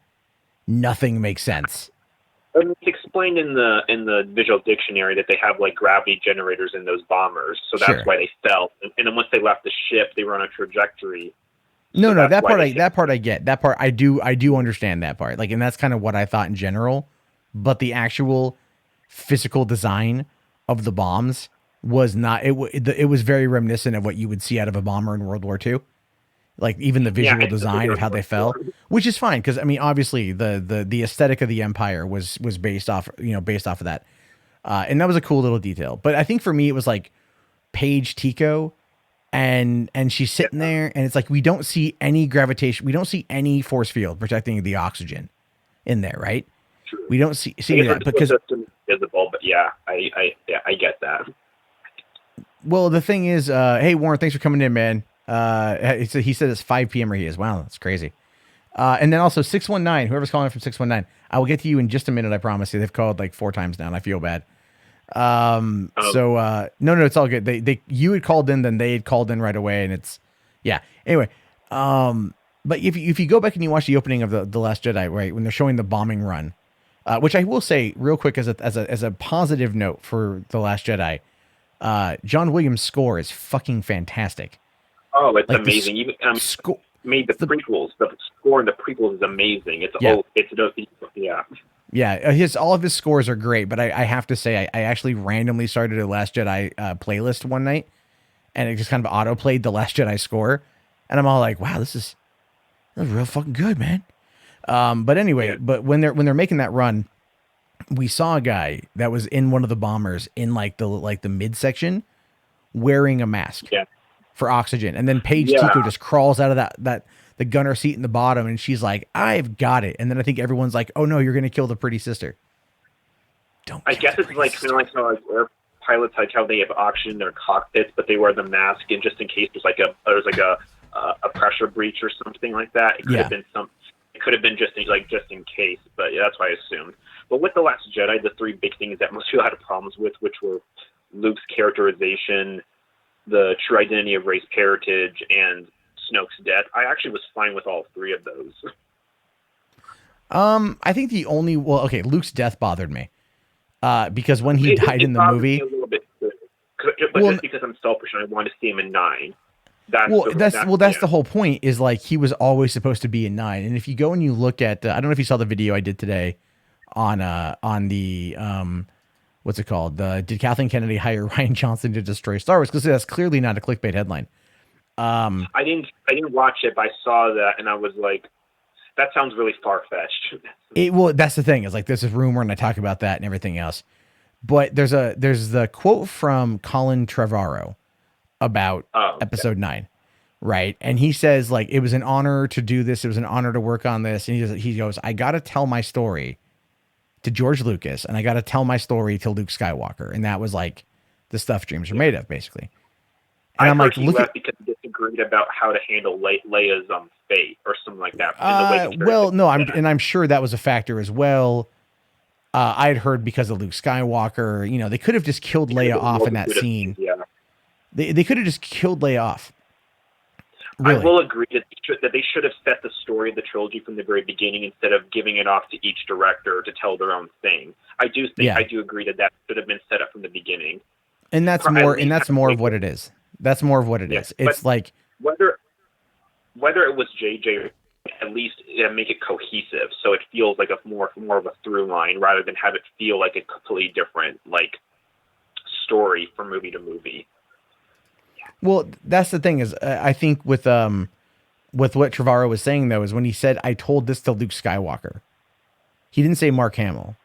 nothing makes sense. It's explained in the visual dictionary that they have like gravity generators in those bombers, so that's why they fell. And then once they left the ship, they were on a trajectory. No, that part I get. That part I do understand that part. Like, and that's kind of what I thought in general. But the actual physical design of the bombs was not. It was very reminiscent of what you would see out of a bomber in World War II. Like even the visual design of how they fell, which is fine because I mean obviously the aesthetic of the Empire was based off of that, and that was a cool little detail. But I think for me it was like Paige Tico, and she's sitting there and it's like we don't see any gravitation, we don't see any force field protecting the oxygen in there, right? True. We don't see that because visible, but I get that. Well, the thing is, hey Warren, thanks for coming in, man. He said it's 5 p.m. where he is. Wow, that's crazy. And then also 619, whoever's calling from 619, I will get to you in just a minute. I promise you. They've called like 4 times now, and I feel bad. No, it's all good. You had called in, then they had called in right away, and it's Anyway, but if you go back and you watch the opening of the Last Jedi, right when they're showing the bombing run, which I will say real quick as a positive note for the Last Jedi, John Williams' score is fucking fantastic. Oh, it's like amazing. Even made the prequels. The score in the prequels is amazing. All of his scores are great, but I have to say I actually randomly started a Last Jedi playlist one night, and it just kind of auto played the Last Jedi score, and I'm all like, wow, this is real fucking good, man. But anyway, but when they're making that run, we saw a guy that was in one of the bombers in like the midsection wearing a mask. Yeah. For oxygen, and then Paige Tico just crawls out of that the gunner seat in the bottom, and she's like, "I've got it." And then I think everyone's like, "Oh no, you're gonna kill the pretty sister." I guess it's like kind of like how air pilots, like how they have oxygen in their cockpits, but they wear the mask, and just in case there's a pressure breach or something like that. It could have been It could have been just in case, but that's what I assumed. But with The Last Jedi, the 3 big things that most people had problems with, which were Luke's characterization, the true identity of Rey's parentage, and Snoke's death. I actually was fine with all three of those. I think Luke's death bothered me. Because when he died in the movie, a little bit, but just because I'm selfish and I want to see him in 9. That's the whole point. Is like he was always supposed to be in 9, and if you go and you look at, I don't know if you saw the video I did today on the what's it called? Did Kathleen Kennedy hire Ryan Johnson to destroy Star Wars? Because that's clearly not a clickbait headline. I didn't watch it, but I saw that and I was like, that sounds really far-fetched. That's the thing. Is like there's a rumor, and I talk about that and everything else. But there's the quote from Colin Trevorrow about episode 9, right? And he says, like, it was an honor to do this. It was an honor to work on this. And he goes, I got to tell my story to George Lucas, and I got to tell my story to Luke Skywalker. And that was like the stuff dreams are made of, basically. And I'm like, look at because he disagreed about how to handle Leia's fate or something like that. I'm sure that was a factor as well. I had heard because of Luke Skywalker, you know, they could have just killed Leia off in that scene. Yeah. They could have just killed Leia off. Really. I will agree that they should have set the story of the trilogy from the very beginning instead of giving it off to each director to tell their own thing. I do agree that should have been set up from the beginning. And that's more of what it is. That's more of what it is. It's like whether it was JJ, at least make it cohesive so it feels like a more of a through line rather than have it feel like a completely different like story from movie to movie. Well, that's the thing is I think with what Trevorrow was saying though is when he said I told this to Luke Skywalker, he didn't say Mark Hamill.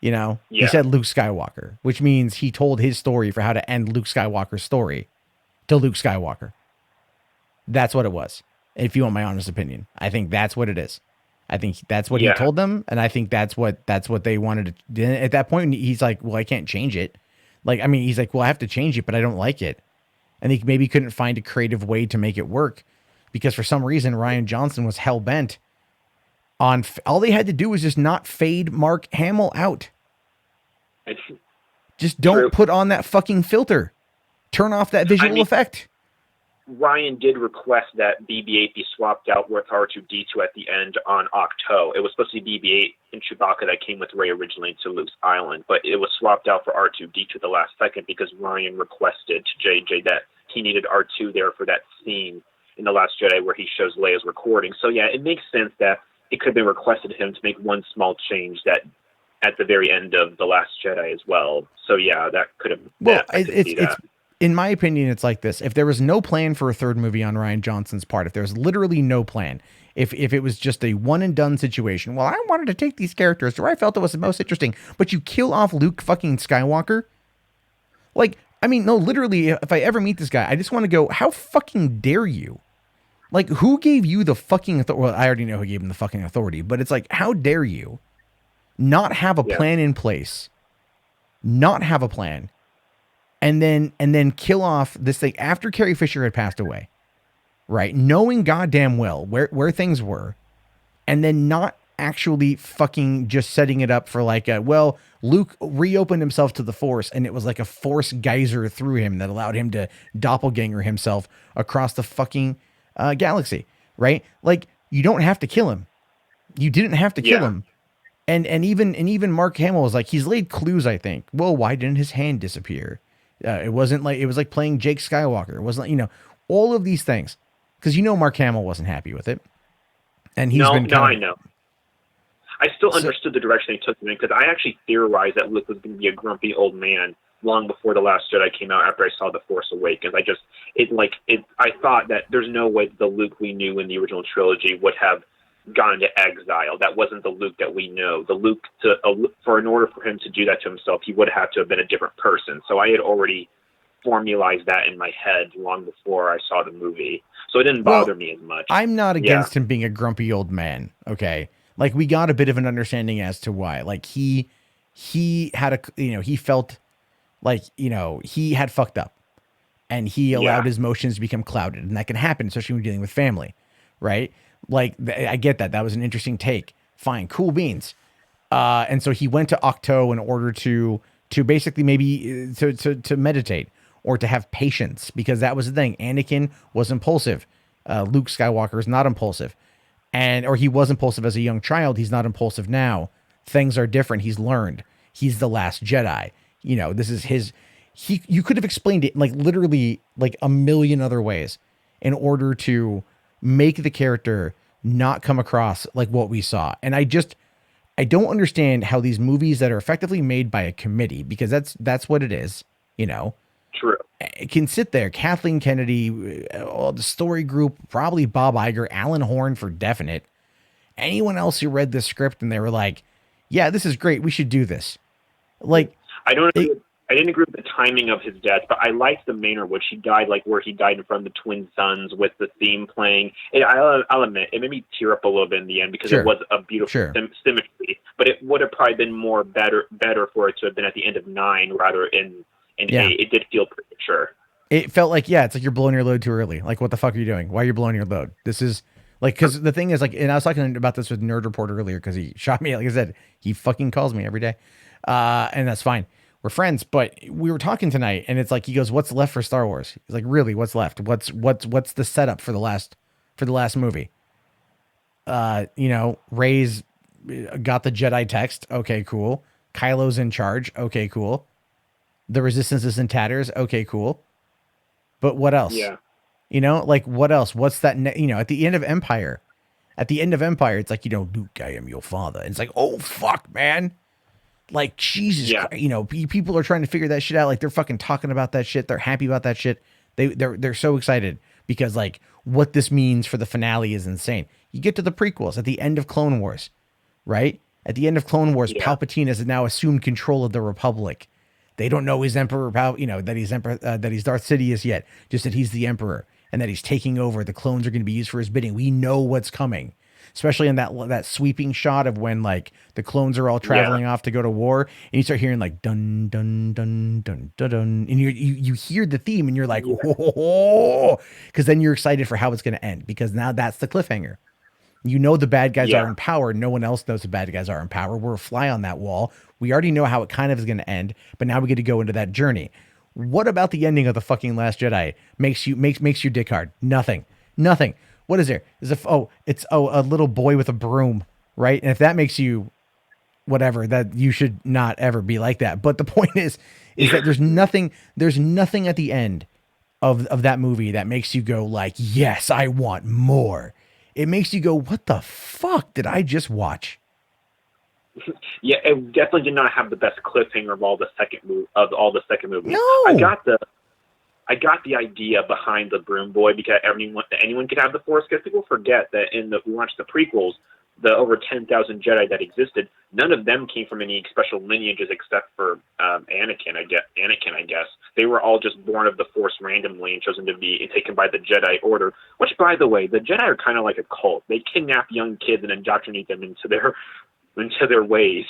You know, He said Luke Skywalker, which means he told his story for how to end Luke Skywalker's story to Luke Skywalker. That's what it was. If you want my honest opinion, I think that's what it is. I think that's what he told them. And I think that's what they wanted to do. At that point, he's like, well, I can't change it. Like, I mean, he's like, well, I have to change it, but I don't like it. And he maybe couldn't find a creative way to make it work because for some reason, Ryan Johnson was hell bent on all they had to do was just not fade Mark Hamill out. Just don't put on that fucking filter. Turn off that visual effect. Ryan did request that BB-8 be swapped out with R2-D2 at the end on Octo. It was supposed to be BB-8 and Chewbacca that came with Rey originally to Luke's island, but it was swapped out for R2-D2 the last second because Ryan requested to JJ that he needed R2 there for that scene in The Last Jedi where he shows Leia's recording. So yeah, it makes sense that it could have been requested of him to make one small change that at the very end of The Last Jedi as well. So yeah, that could have... Well, it's in my opinion, it's like this. If there was no plan for a third movie on Ryan Johnson's part, if there's literally no plan, if it was just a one and done situation, well, I wanted to take these characters where I felt it was the most interesting, but you kill off Luke fucking Skywalker? Like, I mean, no, literally, if I ever meet this guy, I just want to go, how fucking dare you? Like, who gave you the fucking authority? Well, I already know who gave him the fucking authority, but it's like, how dare you not have a plan in place, not have a plan, and then kill off this thing after Carrie Fisher had passed away, right? Knowing goddamn well where things were, and then not actually fucking just setting it up for like Luke reopened himself to the Force, and it was like a Force geyser through him that allowed him to doppelganger himself across the fucking galaxy, right? Like, you don't have to kill him. You didn't have to kill him. And even Mark Hamill was like, he's laid clues, I think. Well, why didn't his hand disappear? It was like playing Jake Skywalker. It wasn't, all of these things. Because Mark Hamill wasn't happy with it. And he's been I know. I still understood the direction they took him in because I actually theorized that Luke was going to be a grumpy old man long before The Last Jedi came out after I saw The Force Awakens. I thought that there's no way the Luke we knew in the original trilogy would have gone into exile. That wasn't the Luke that we know. The Luke, in order for him to do that to himself, he would have to have been a different person. So I had already formalized that in my head long before I saw the movie. So it didn't bother me as much. I'm not against him being a grumpy old man. Okay. Like, we got a bit of an understanding as to why. Like, he had he felt like, he had fucked up and he allowed his emotions to become clouded, and that can happen, especially when dealing with family. Right. Like, I get that. That was an interesting take. Fine. Cool beans. And so he went to Octo in order to basically maybe to meditate or to have patience, because that was the thing. Anakin was impulsive. Luke Skywalker is not impulsive, or he was impulsive as a young child. He's not impulsive now. Things are different. He's learned. He's the last Jedi. You know, this is his. You could have explained it like literally like a million other ways in order to make the character not come across like what we saw. And I don't understand how these movies that are effectively made by a committee, because that's what it is, you know, True. it can sit there. Kathleen Kennedy, the story group, probably Bob Iger, Alan Horn for definite. Anyone else who read this script and they were like, yeah, this is great, we should do this. Like, I didn't agree with the timing of his death, but I liked the manner in which he died, like where he died in front of the twin sons with the theme playing. I'll admit, it made me tear up a little bit in the end because it was a beautiful symmetry, but it would have probably been better for it to have been at the end of 9 rather in 8. It did feel premature. It felt like, it's like you're blowing your load too early. Like, what the fuck are you doing? Why are you blowing your load? This is like, because the thing is, like, and I was talking about this with Nerd Report earlier because he shot me. Like I said, he fucking calls me every day, and that's fine. We're friends, but we were talking tonight, and it's like he goes, "What's left for Star Wars?" He's like, "Really? What's left? What's the setup for the last movie?" You know, Rey's got the Jedi text. Okay, cool. Kylo's in charge. Okay, cool. The Resistance is in tatters. Okay, cool. But what else? Yeah. You know, like what else? What's that? You know, at the end of Empire, it's like, you know, Luke, I am your father. And it's like, oh fuck, man. Like, Jesus Christ, you know, people are trying to figure that shit out. Like, they're fucking talking about that shit. They're happy about that shit. They're so excited because, like, what this means for the finale is insane. You get to the prequels at the end of Clone Wars, right? At the end of Clone Wars, Palpatine has now assumed control of the Republic. They don't know he's Emperor, that he's Emperor, that he's Darth Sidious yet. Just that he's the Emperor and that he's taking over. The clones are going to be used for his bidding. We know what's coming. Especially in that sweeping shot of when, like, the clones are all traveling off to go to war, and you start hearing like dun dun dun dun dun dun, and you hear the theme, and you're like, oh, because then you're excited for how it's going to end, because now that's the cliffhanger. You know the bad guys are in power. No one else knows the bad guys are in power. We're a fly on that wall. We already know how it kind of is going to end, but now we get to go into that journey. What about the ending of The fucking Last Jedi makes you dick hard? Nothing. What is there? It's a little boy with a broom, right? And if that makes you whatever, that you should not ever be like that. But the point is that there's nothing at the end of that movie that makes you go like, yes, I want more. It makes you go, what the fuck did I just watch? Yeah, it definitely did not have the best cliffhanger of all the second movies. No. I got the idea behind the broom boy because anyone could have the Force. Because people forget that we watched the prequels, the over 10,000 Jedi that existed, none of them came from any special lineages except for Anakin. I guess they were all just born of the Force randomly and chosen to be taken by the Jedi Order. Which, by the way, the Jedi are kind of like a cult. They kidnap young kids and indoctrinate them into their ways,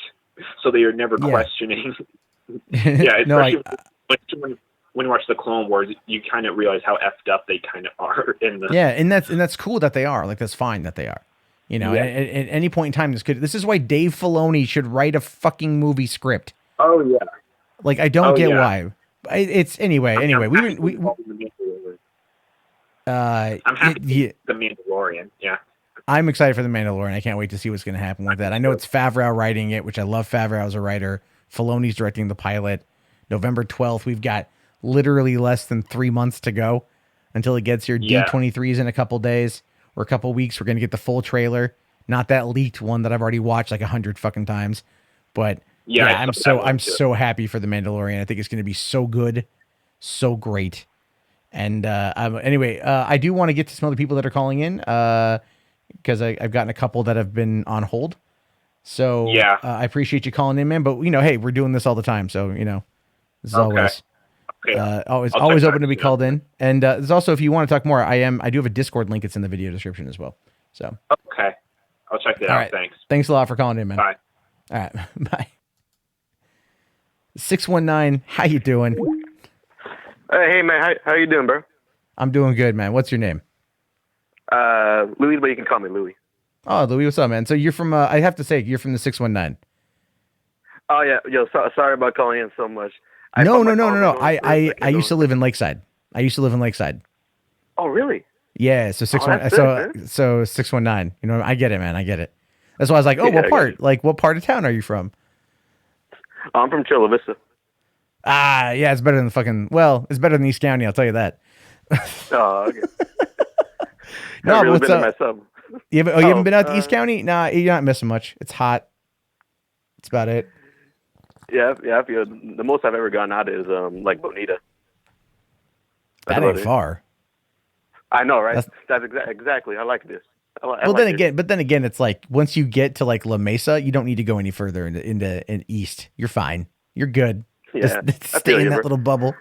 so they are never questioning. Especially when you watch the Clone Wars, you kind of realize how effed up they kind of are. And that's cool that they are. Like, that's fine that they are. You know, at any point in time, this is why Dave Filoni should write a fucking movie script. Oh yeah. Like, I don't get why. It's anyway. I'm happy The Mandalorian. Yeah. I'm excited for The Mandalorian. I can't wait to see what's going to happen with that. I know it's Favreau writing it, which I love Favreau as a writer. Filoni's directing the pilot. November 12th, we've got literally less than 3 months to go until it gets here. D23's in a couple days or a couple weeks. We're going to get the full trailer, not that leaked one that I've already watched like 100 fucking times. But I'm so happy for The Mandalorian. I think it's going to be so good, so great. And anyway, I do want to get to some other people that are calling in because I've gotten a couple that have been on hold. So I appreciate you calling in, man. But, you know, hey, we're doing this all the time. So, you know, this is always open to be called in. And there's also, if you want to talk more, I do have a Discord link. It's in the video description as well. So okay, I'll check that out. Right. Thanks a lot for calling in, man. Bye. All right, bye. 619, how you doing? Hey man, how you doing, bro? I'm doing good, man. What's your name? Louis, but you can call me Louis. Oh, Louis, what's up, man? So you're from I have to say, you're from the 619. Oh yeah, sorry about calling in so much. No, put no, my no, no, phone no. on for I used to live in Lakeside. Oh, really? Yeah, so Oh, that's sick, man. so 619. You know, I get it, man. I get it. That's why I was like, oh, Yeah, what I got part? you. Like, what part of town are you from? I'm from Chula Vista. Ah, yeah, it's better than fucking. Well, it's better than East County. I'll tell you that. Oh, okay. No, I've but really what's been up? to myself. You haven't been out to uh, East County? Nah, you're not missing much. It's hot. That's about it. yeah, I feel the most I've ever gone out is like Bonita. That's That about ain't it. far. I know, right? That's- That's exactly. I like this. I Well, like then again, it's like once you get to like La Mesa, you don't need to go any further in east. You're fine. You're good. this. Yeah, Just I stay feel in you, that bro. little bubble.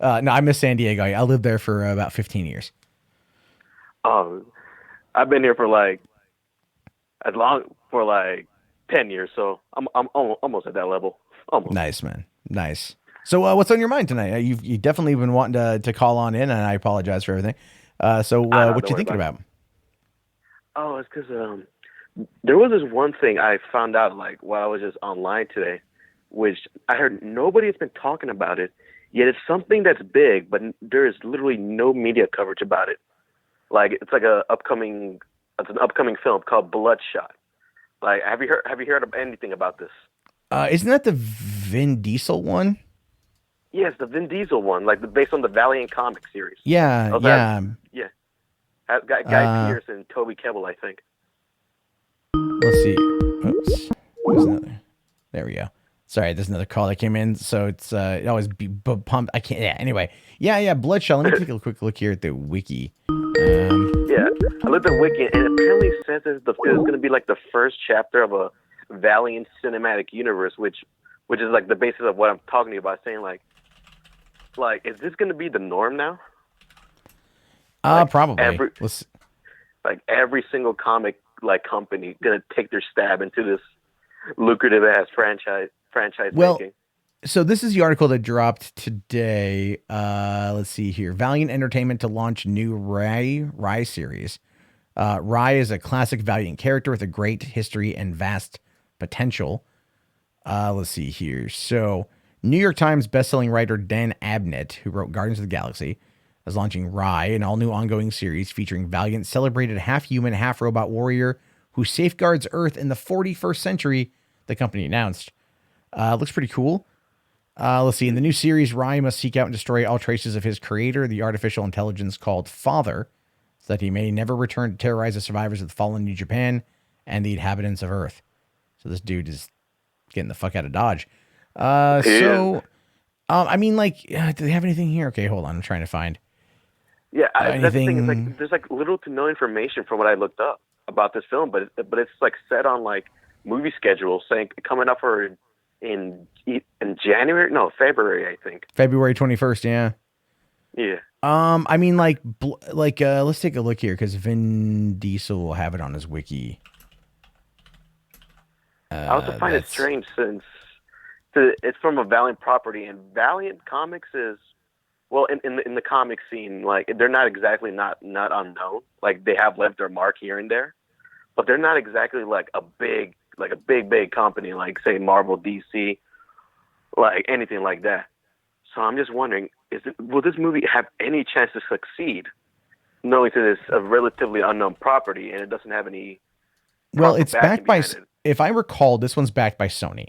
No, I miss San Diego. I lived there for about 15 years. Oh, I've been here for like 10 years, so I'm almost at that level. Almost. Nice, man. Nice. So, what's on your mind tonight? You definitely been wanting to call on in, and I apologize for everything. So, No, what don't you worry thinking about about? Oh, it's because there was this one thing I found out like while I was just online today, which I heard nobody has been talking about it. Yet it's something that's big, but there is literally no media coverage about it. Like it's an upcoming film called Bloodshot. Like have you heard of anything about this? Isn't that the Vin Diesel one? Yes, the Vin Diesel one, like based on the Valiant comic series. Yeah, Oh, yeah. Yeah. Guy Pearce and Toby Kebbell, I think. Let's see. Oops. There's another. There we go. Sorry, there's another call that came in, so it's it always be pumped. I can't. Yeah. Anyway. Yeah. Bloodshot. Let me take a quick look here at the wiki. Yeah, I looked at Wiki, and it apparently says it's going to be like the first chapter of a Valiant cinematic universe, which is like the basis of what I'm talking to you about. Saying like is this going to be the norm now? Probably. Every single comic company going to take their stab into this lucrative ass franchise making. So this is the article that dropped today. Let's see here. Valiant Entertainment to launch new Rye series. Rye is a classic Valiant character with a great history and vast potential. Let's see here. So New York Times bestselling writer Dan Abnett, who wrote Guardians of the Galaxy, is launching Rye, an all-new ongoing series featuring Valiant's celebrated half-human, half-robot warrior who safeguards Earth in the 41st century, the company announced. Looks pretty cool. Let's see. In the new series, Rye must seek out and destroy all traces of his creator, the artificial intelligence called Father, so that he may never return to terrorize the survivors of the fallen New Japan and the inhabitants of Earth. So this dude is getting the fuck out of Dodge. I mean, like, do they have anything here? Okay, hold on. I'm trying to find. Yeah, that's the thing. Is anything. like there's like little to no information from what I looked up about this film, but it's like set on like movie schedule saying coming up for in January, no February, I think. February 21st. Yeah. Yeah. I mean, let's take a look here because Vin Diesel will have it on his wiki. I also find it strange since it's from a Valiant property, and Valiant Comics is, well, in the comic scene, like they're not exactly not unknown. Like they have left their mark here and there, but they're not exactly like a big company like say Marvel, DC, like anything like that. So I'm just wondering, will this movie have any chance to succeed, knowing that it's a relatively unknown property and it doesn't have any? Well, it's backed by. It. If I recall, this one's backed by Sony,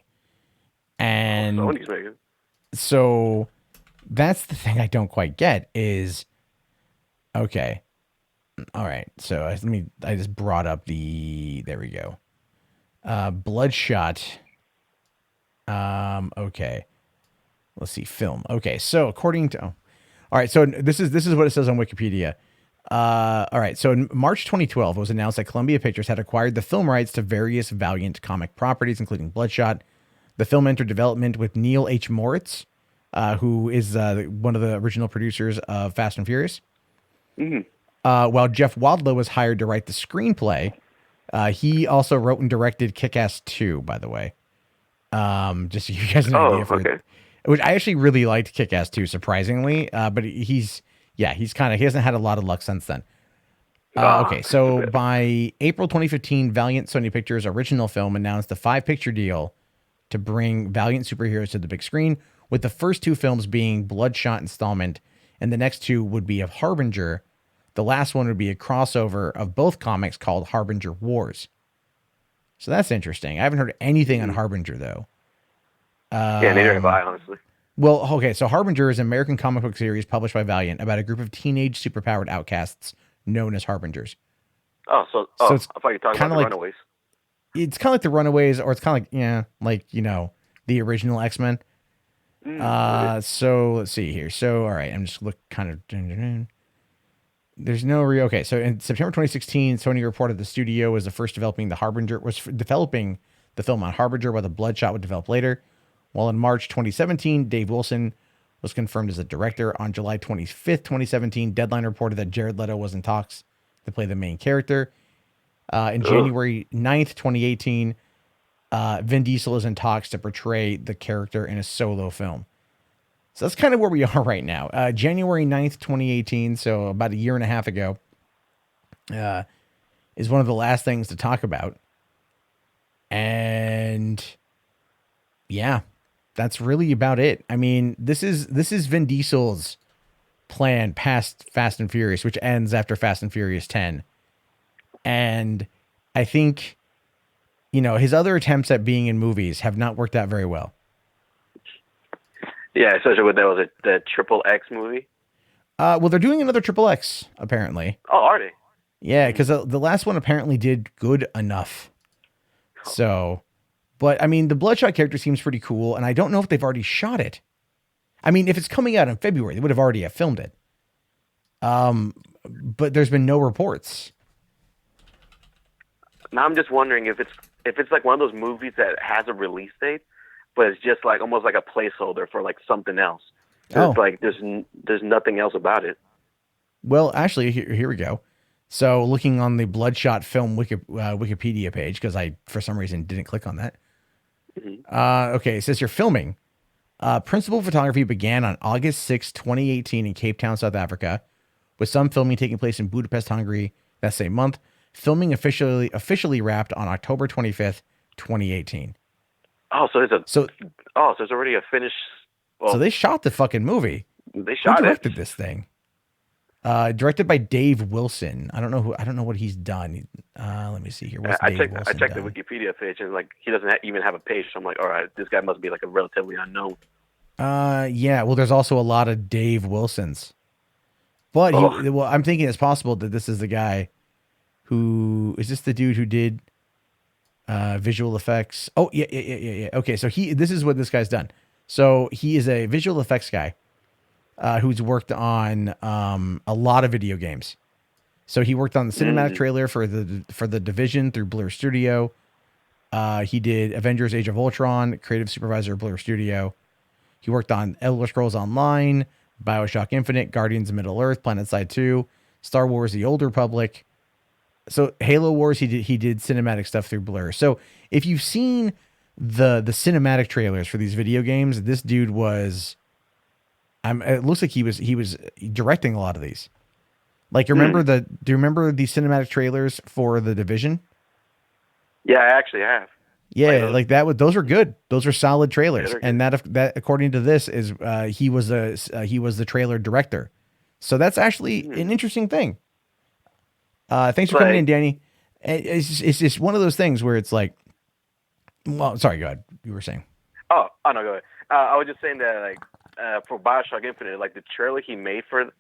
and Sony's making. So that's the thing I don't quite get is, okay, all right. So I just brought up there we go. Bloodshot. Okay. Let's see, film. Okay, so according to, all right, so this is what it says on Wikipedia. All right, so in March 2012, it was announced that Columbia Pictures had acquired the film rights to various Valiant comic properties, including Bloodshot. The film entered development with Neil H. Moritz, who is one of the original producers of Fast and Furious. Mm-hmm. While Jeff Wadlow was hired to write the screenplay, he also wrote and directed Kick-Ass 2, by the way. Just so you guys have an idea for it. Which I actually really liked Kick-Ass 2, surprisingly. But he hasn't had a lot of luck since then. Okay, so by April 2015, Valiant Sony Pictures original film announced a 5-picture deal to bring Valiant superheroes to the big screen, with the first two films being Bloodshot Installment, and the next two would be of Harbinger. The last one would be a crossover of both comics called Harbinger Wars. So that's interesting. I haven't heard anything on Harbinger, though. Yeah, neither have I, honestly. Well, okay, so Harbinger is an American comic book series published by Valiant about a group of teenage superpowered outcasts known as Harbingers. So it's I thought you were talking about the Runaways. It's kind of like the Runaways, or it's kind of like, the original X-Men. So let's see here. So, all right, I'm just there's no okay. So in September 2016, Sony reported the studio was the first developing developing the film on Harbinger, while the Bloodshot would develop later. While in March 2017, Dave Wilson was confirmed as a director. On July 25th, 2017, Deadline reported that Jared Leto was in talks to play the main character. In January 9th, 2018, Vin Diesel is in talks to portray the character in a solo film. So that's kind of where we are right now. January 9th, 2018, so about a year and a half ago, is one of the last things to talk about. And yeah, that's really about it. I mean, this is Vin Diesel's plan past Fast and Furious, which ends after Fast and Furious 10. And I think, his other attempts at being in movies have not worked out very well. Yeah, especially when there was the Triple X movie. Well, they're doing another Triple X, apparently. Oh, are they? Yeah, because the last one apparently did good enough. So, but I mean, the Bloodshot character seems pretty cool, and I don't know if they've already shot it. I mean, if it's coming out in February, they would have already filmed it. But there's been no reports. Now I'm just wondering if it's like one of those movies that has a release date, but it's just like almost like a placeholder for like something else. So it's like there's nothing else about it. Well, actually, here we go. So looking on the Bloodshot film Wikipedia page, because I, for some reason, didn't click on that. Okay, it says you're filming. Principal photography began on August 6, 2018 in Cape Town, South Africa, with some filming taking place in Budapest, Hungary that same month. Filming officially wrapped on October 25th, 2018. So it's already a finished. Well, so they shot the fucking movie. They shot Who directed this thing? Directed by Dave Wilson. I don't know what he's done. Let me see here. I checked the Wikipedia page, and like he doesn't even have a page. So I'm like, all right, this guy must be like a relatively unknown. Yeah. Well, there's also a lot of Dave Wilsons, but I'm thinking it's possible that this is the guy who is this the dude who did visual effects. Oh yeah. Okay, so this is what this guy's done. So he is a visual effects guy. Who's worked on a lot of video games. So he worked on the cinematic trailer for the Division through Blur Studio. He did Avengers: Age of Ultron, creative supervisor of Blur Studio. He worked on Elder Scrolls Online, BioShock Infinite, Guardians of Middle Earth, PlanetSide 2, Star Wars: The Old Republic. So Halo Wars, he did cinematic stuff through Blur. So if you've seen the cinematic trailers for these video games, this dude was. It looks like he was directing a lot of these. Like, do you remember the cinematic trailers for The Division? Yeah, I actually have. Yeah, like that. Those are good. Those are solid trailers. Yeah, and that, according to this, is he was the trailer director. So that's actually an interesting thing. Thanks for coming in, Danny. It's just one of those things where it's like, well, sorry, go ahead. You were saying. Oh no, go ahead. I was just saying that like. For BioShock Infinite, like the trailer he made for,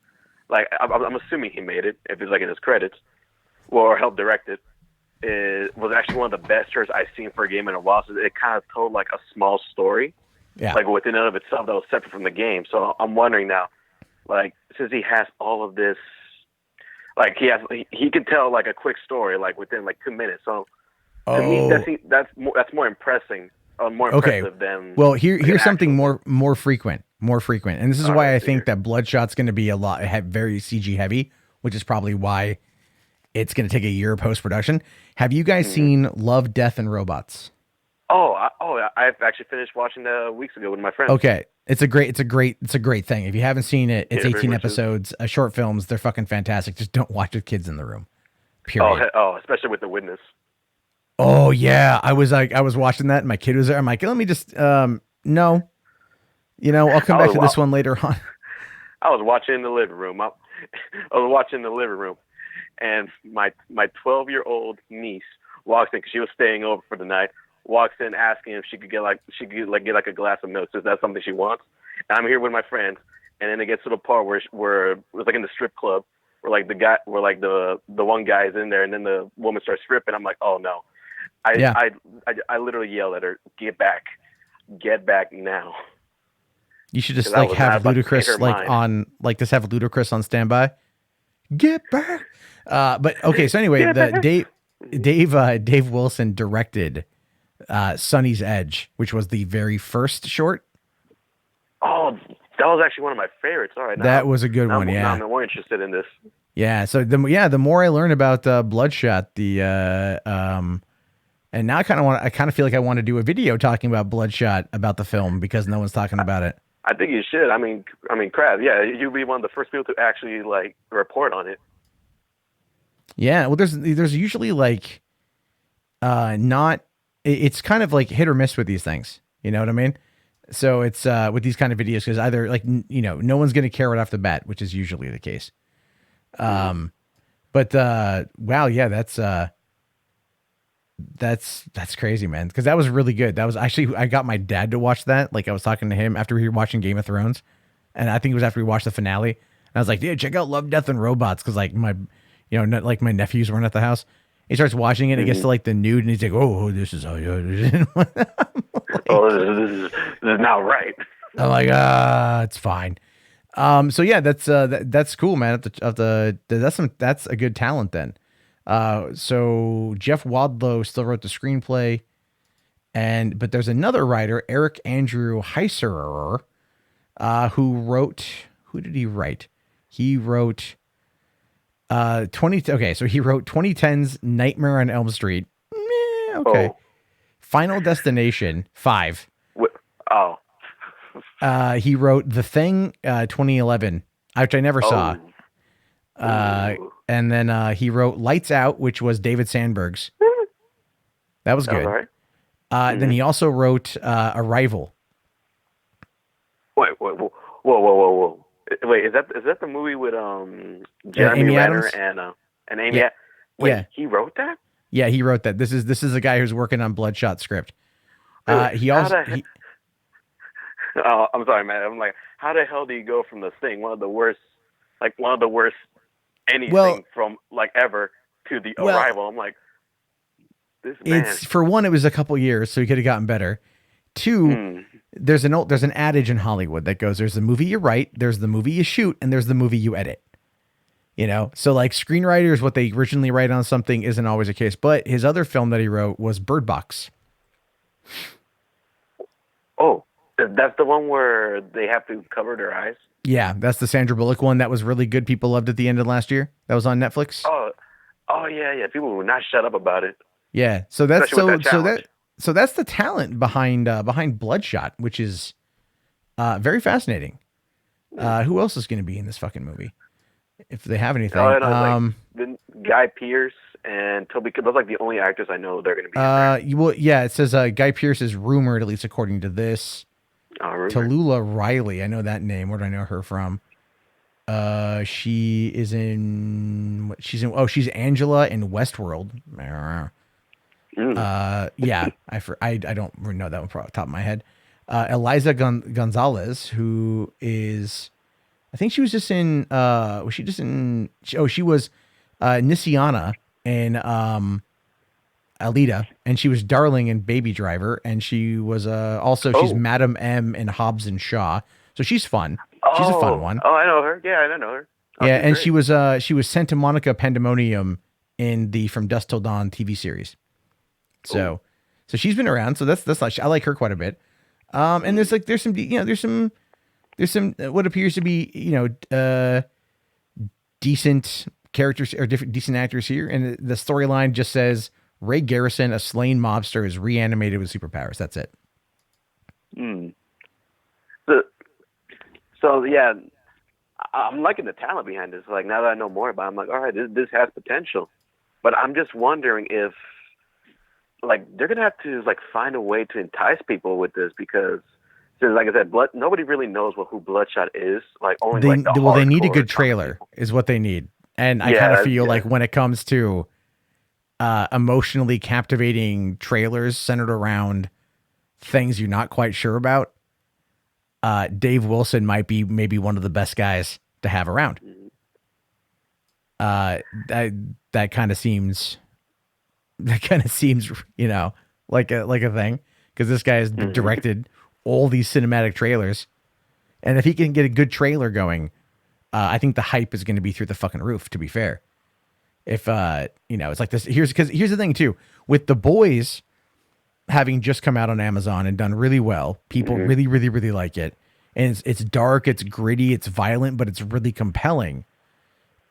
like I'm assuming he made it if it's like in his credits, or helped direct it. It was actually one of the best trailers I've seen for a game in a while. So it kind of told like a small story, like within and of itself that was separate from the game. So I'm wondering now, like since he has all of this, like he can tell like a quick story like within like 2 minutes. So to me, that's more impressive. More impressive than. Well, here's something more frequent, and this is why I think that Bloodshot's going to be very CG heavy, which is probably why it's going to take a year post production. Have you guys seen Love, Death, and Robots? I've actually finished watching that weeks ago with my friends. Okay, it's a great thing. If you haven't seen it, it's 18 episodes, short films. They're fucking fantastic. Just don't watch with kids in the room. Period. Especially with The Witness. Oh yeah, I was watching that and my kid was there. I'm like, let me just no. I'll come back to this one later on. I was watching in the living room. I was watching in the living room, and my 12-year-old niece walks in because she was staying over for the night. Walks in asking if she could get a glass of milk. So that's something she wants. And I'm here with my friends, and then it gets to the part where it was like in the strip club, where the one guy is in there, and then the woman starts stripping. I'm like, oh no! I literally yell at her, get back now. You should just have Ludacris just have Ludacris on standby. Get back. But okay, so anyway, Dave Wilson directed Sonny's Edge, which was the very first short. Oh, that was actually one of my favorites. All right, that was a good one. Yeah, now I'm more interested in this. Yeah, so the more I learn about Bloodshot, and now I kind of feel like I want to do a video talking about Bloodshot about the film because no one's talking about it. I think you should. I mean, Crab. Yeah, you'll be one of the first people to actually report on it. Yeah, well, there's usually not. It's kind of like hit or miss with these things. You know what I mean? So it's with these kind of videos because either no one's going to care right off the bat, which is usually the case. But wow, yeah, that's crazy, man. Because that was really good. That was actually I got my dad to watch that. Like I was talking to him after we were watching Game of Thrones, and I think it was after we watched the finale. And I was like, dude, check out Love, Death, and Robots because my nephews weren't at the house. He starts watching it, and it gets to the nude, and he's like, "Oh, this is how you." This is not right. I'm like, it's fine. So yeah, that's cool, man. That's a good talent then. So Jeff Wadlow still wrote the screenplay, but there's another writer, Eric Andrew Heiserer, who wrote. Who did he write? He wrote. So he wrote 2010's Nightmare on Elm Street. Okay. Oh. Final Destination 5. Oh. He wrote The Thing 2011, which I never saw. And then he wrote Lights Out, which was David Sandberg's. That was good. Right. Then he also wrote Arrival. Whoa. Wait, is that the movie with Jeremy Renner and Amy? Yeah. Wait, he wrote that? Yeah, he wrote that. This is a guy who's working on Bloodshot script. He also. I'm sorry, man. I'm like, how the hell do you go from The Thing, one of the worst anything from ever, to the Arrival? I'm like, this man. For one, it was a couple years, so he could have gotten better. Two, there's an adage in Hollywood that goes, there's the movie you write, there's the movie you shoot, and there's the movie you edit. So screenwriters, what they originally write on something isn't always the case. But his other film that he wrote was Bird Box. Oh, that's the one where they have to cover their eyes? Yeah, that's the Sandra Bullock one. That was really good. People loved at the end of last year. That was on Netflix. Oh yeah. People would not shut up about it. Yeah. So that's so that's the talent behind Bloodshot, which is very fascinating. Who else is going to be in this fucking movie? If they have anything. The Guy Pearce and Toby, those are the only actors I know they're going to be in there. It says Guy Pearce is rumored, at least according to this. Tallulah Riley, I know that name. Where do I know her from? She's Angela in Westworld. I don't really know that one off the top of my head. Eliza Gonzalez, who is, I think she was just in, she was Nisiana in Alita, and she was Darling in Baby Driver, and she was she's Madam M in Hobbs and Shaw, so she's fun. She's a fun one. Oh, I know her. Yeah, I know her. Yeah, and she was Santa Monica Pandemonium in the From Dusk Till Dawn TV series. So she's been around. So that's not. I like her quite a bit. And there's some what appears to be decent characters or decent actors here, and the storyline just says Ray Garrison, a slain mobster, is reanimated with superpowers. That's it. So yeah, I'm liking the talent behind this. Like, now that I know more about it, I'm like, all right, this has potential. But I'm just wondering if, they're gonna have to find a way to entice people with this, because So, like I said, nobody really knows who Bloodshot is. Like only they need a hardcore good comic trailer people. is what they need. And I kind of feel like when it comes to emotionally captivating trailers centered around things you're not quite sure about, Dave Wilson might be maybe one of the best guys to have around. That kind of seems, you know, like a thing, because this guy has directed all these cinematic trailers, and if he can get a good trailer going, I think the hype is going to be through the fucking roof. To be fair, if you know, it's like this. Here's the thing too, with The Boys having just come out on Amazon and done really well, people really, really, really like it, and it's dark, it's gritty, it's violent, but it's really compelling.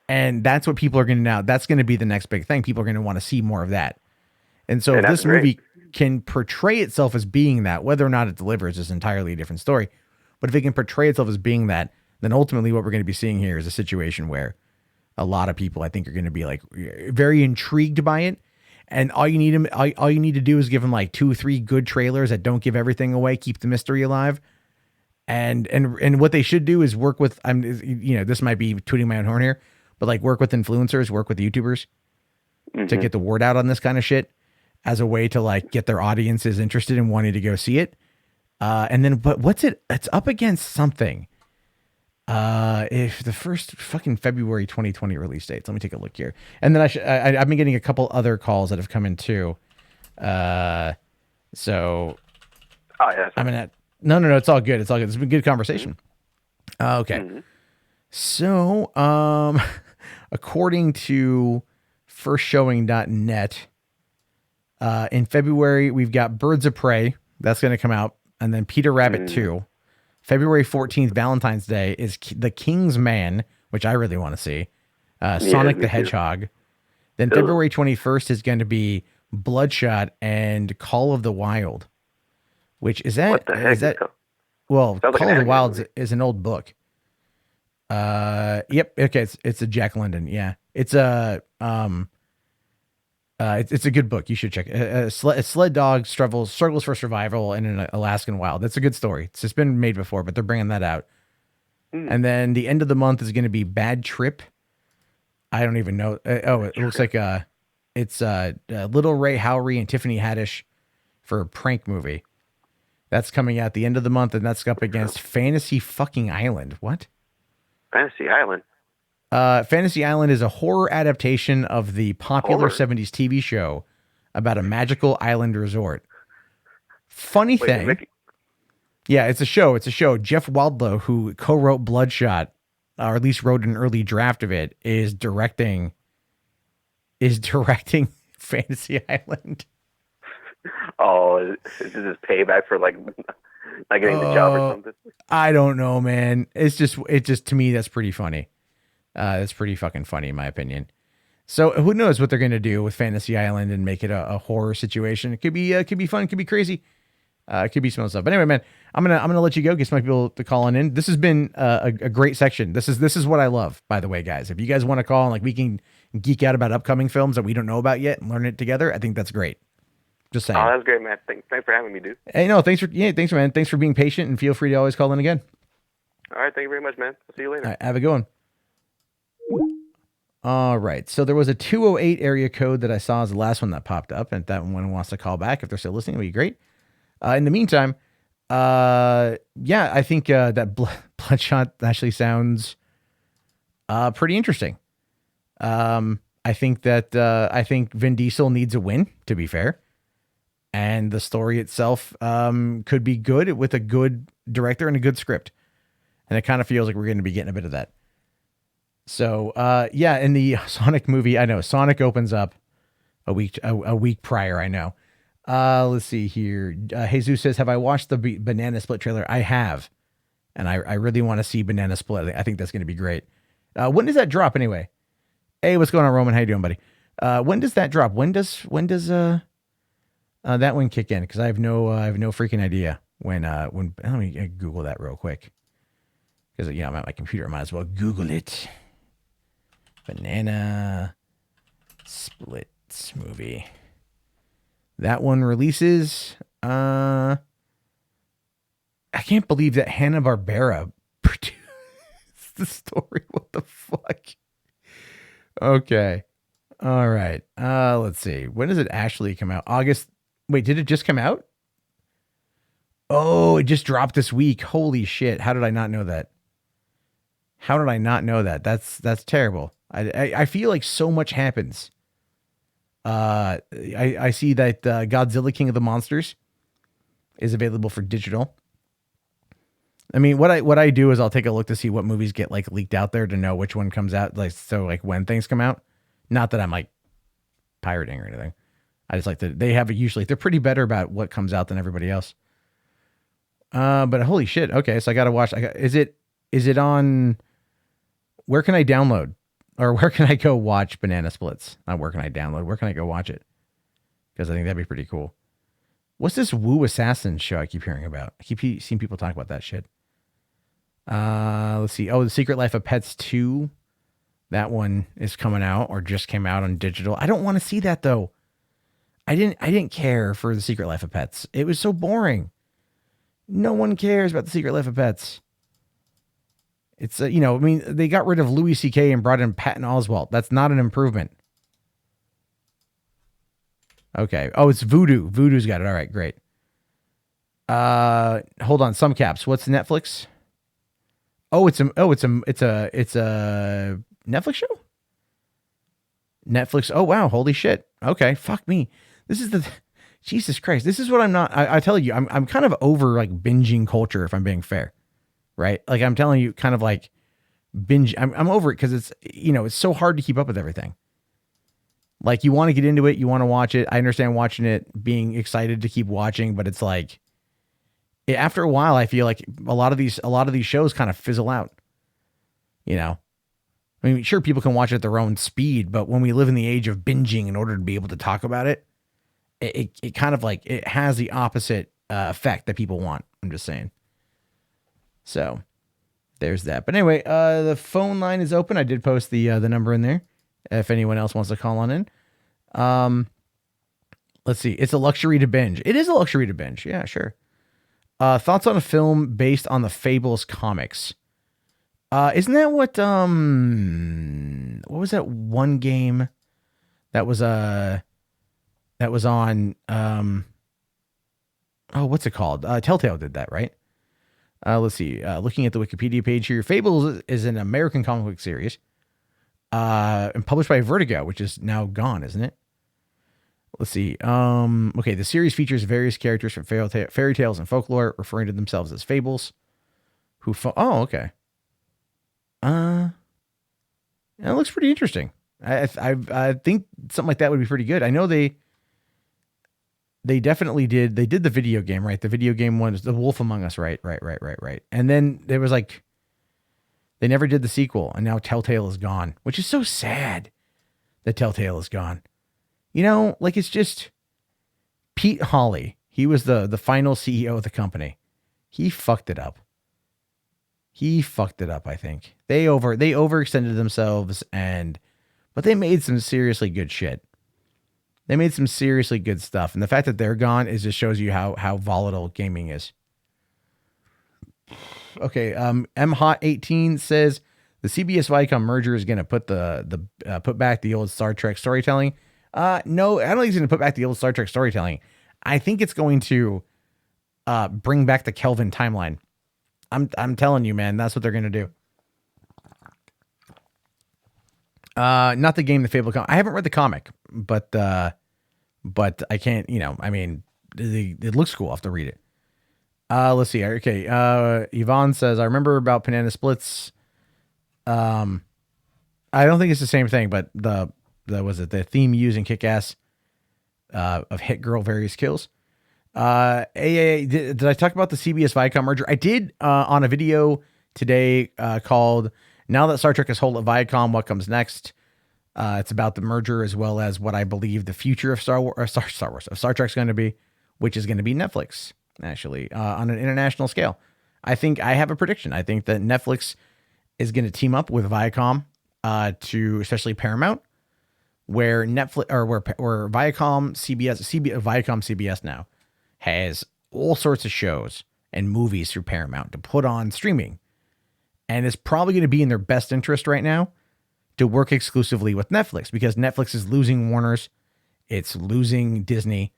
And that's what people are going to now. That's going to be the next big thing. People are going to want to see more of that. And so if this movie can portray itself as being that, whether or not it delivers is entirely a different story. But if it can portray itself as being that, then ultimately what we're going to be seeing here is a situation where a lot of people, I think, are going to be like very intrigued by it. And all you need to do is give them like 2 or 3 good trailers that don't give everything away, keep the mystery alive. And what they should do is work with, this might be tooting my own horn here, but like work with influencers, work with YouTubers to get the word out on this kind of shit as a way to like get their audiences interested in wanting to go see it. But it's up against something. If the first fucking February 2020 release dates, let me take a look here. And then I've been getting a couple other calls that have come in too. No, it's all good. It's all good. It's been a good conversation. Okay. So, according to firstshowing.net, in February, we've got Birds of Prey. That's going to come out. And then Peter Rabbit 2. February 14th, Valentine's Day, is The King's Man, which I really want to see. Sonic the Hedgehog. Then February 21st is going to be Bloodshot and Call of the Wild. Which is that? What the heck? Well, Sounds like Call of the Wild movie. is an old book. Yep. Okay. It's a Jack London. Yeah. It's a good book. You should check it. A sled dog struggles for survival in an Alaskan wild. That's a good story. It's just been made before, but they're bringing that out. And then the end of the month is going to be Bad Trip. I don't even know. It looks like it's Little Ray Howery and Tiffany Haddish for a prank movie. That's coming out the end of the month, and that's up against Fantasy fucking Island. What? Fantasy Island. Fantasy Island is a horror adaptation of the popular 70s TV show about a magical island resort. Funny thing. Yeah, it's a show. Jeff Wildlow, who co-wrote Bloodshot, or at least wrote an early draft of it, is directing Fantasy Island. Oh, is this his payback for like not getting the job or something? I don't know, man. It just to me that's pretty funny. That's pretty fucking funny in my opinion. So who knows what they're gonna do with Fantasy Island and make it a horror situation? It could be fun, it could be crazy. It could be some other stuff. But anyway, man, I'm gonna let you go. Get some people to call in. This has been a great section. This is what I love, by the way, guys. If you guys want to call and like we can geek out about upcoming films that we don't know about yet and learn it together, I think that's great. Just saying. Oh, that's great, man. Thanks for having me, dude. Hey, no, thanks, man. Thanks for being patient, and feel free to always call in again. All right, thank you very much, man. I'll see you later. All right, have a good one. All right, so there was a 208 area code that I saw as the last one that popped up, and if that one wants to call back, if they're still listening, it would be great. In the meantime, I think that Bloodshot actually sounds pretty interesting. I think Vin Diesel needs a win, to be fair. And the story itself could be good with a good director and a good script. And it kind of feels like we're going to be getting a bit of that. So, in the Sonic movie, I know Sonic opens up a week prior, I know. Let's see here. Jesus says, have I watched the Banana Split trailer? I have. And I really want to see Banana Split. I think that's going to be great. When does that drop anyway? Hey, what's going on, Roman? How you doing, buddy? When does that drop? When does that one kick in? Because I have no freaking idea when. Let me Google that real quick. Because I'm at my computer, I might as well Google it. Banana Splits movie. That one releases. I can't believe that Hanna-Barbera produced the story. What the fuck? Okay. All right. Let's see. When does it actually come out? August. Wait, did it just come out? Oh, it just dropped this week. Holy shit. How did I not know that? How did I not know that? That's terrible. I feel like so much happens. I see that Godzilla King of the Monsters is available for digital. I mean, what I do is I'll take a look to see what movies get like leaked out there to know which one comes out. Like, so like when things come out, not that I'm like pirating or anything. I just like to, they have it usually, they're pretty better about what comes out than everybody else. But holy shit. Okay. So I got to watch, is it on, where can I download or where can I go watch Banana Splits? Not where can I download, where can I go watch it? Because I think that'd be pretty cool. What's this Woo Assassin show I keep hearing about? I keep seeing people talk about that shit. Let's see. Oh, The Secret Life of Pets 2. That one is coming out or just came out on digital. I don't want to see that though. I didn't care for The Secret Life of Pets. It was so boring. No one cares about The Secret Life of Pets. It's I mean, they got rid of Louis C.K. and brought in Patton Oswalt. That's not an improvement. Okay. Oh, it's Voodoo. Voodoo's got it. All right, great. Hold on. Some caps. What's Netflix? Oh, it's a Netflix show? Netflix. Oh, wow. Holy shit. Okay. Fuck me. This is Jesus Christ. This is what I'm not, I tell you, I'm kind of over like binging culture if I'm being fair, right? Like I'm telling you kind of like binge. I'm over it because it's, it's so hard to keep up with everything. Like you want to get into it. You want to watch it. I understand watching it, being excited to keep watching, but it's like after a while, I feel like a lot of these shows kind of fizzle out, I mean, sure, people can watch it at their own speed, but when we live in the age of binging in order to be able to talk about it, it kind of like, it has the opposite effect that people want. I'm just saying. So there's that. But anyway, the phone line is open. I did post the number in there if anyone else wants to call on in. Let's see. It's a luxury to binge. It is a luxury to binge. Yeah, sure. Thoughts on a film based on the Fables comics? Isn't that what was that one game that was on, what's it called? Telltale did that, right? Let's see. Looking at the Wikipedia page here, Fables is an American comic book series, and published by Vertigo, which is now gone, isn't it? Let's see. Okay. The series features various characters from fairy tales and folklore, referring to themselves as fables. Oh, okay. It looks pretty interesting. I think something like that would be pretty good. I know they definitely did. They did the video game, right? The video game one is The Wolf Among Us, right. And then there was like, they never did the sequel, and now Telltale is gone, which is so sad that Telltale is gone. Like it's just Pete Hawley. He was the final CEO of the company. He fucked it up. I think they overextended themselves but they made some seriously good shit. They made some seriously good stuff. And the fact that they're gone just shows you how volatile gaming is. Okay. MHot18 says the CBS Viacom merger is going to put put back the old Star Trek storytelling. No, I don't think it's going to put back the old Star Trek storytelling. I think it's going to bring back the Kelvin timeline. I'm telling you, man, that's what they're going to do. Not the game, the Fable comic. I haven't read the comic, but I can't, I mean, it looks cool. I'll have to read it. Let's see. Okay. Yvonne says, I remember about Banana Splits. I don't think it's the same thing, but the theme used in Kick-Ass of Hit Girl Various Kills. Did I talk about the CBS Viacom merger? I did on a video today called Now That Star Trek is Hold at Viacom, What Comes Next? It's about the merger as well as what I believe the future of Star Trek's going to be, which is going to be Netflix, actually, on an international scale. I think I have a prediction. I think that Netflix is going to team up with Viacom to especially Paramount, where Netflix or where Viacom CBS now has all sorts of shows and movies through Paramount to put on streaming. And it's probably going to be in their best interest right now to work exclusively with Netflix, because Netflix is losing Warner's, it's losing Disney,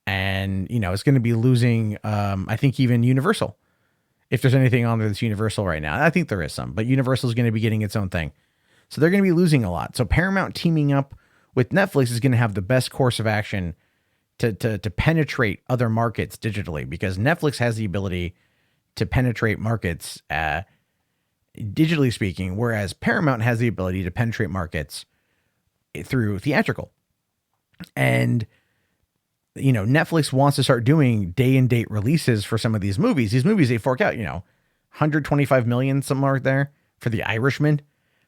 and, you know, it's going to be losing, I think, even Universal. If there's anything on there that's Universal right now, I think there is some, but Universal is going to be getting its own thing. So they're going to be losing a lot. So Paramount teaming up with Netflix is going to have the best course of action to penetrate other markets digitally, because Netflix has the ability to penetrate markets, digitally speaking, whereas Paramount has the ability to penetrate markets through theatrical. And, you know, Netflix wants to start doing day and date releases for some of these movies. These movies, they fork out, you know, 125 million somewhere there for The Irishman,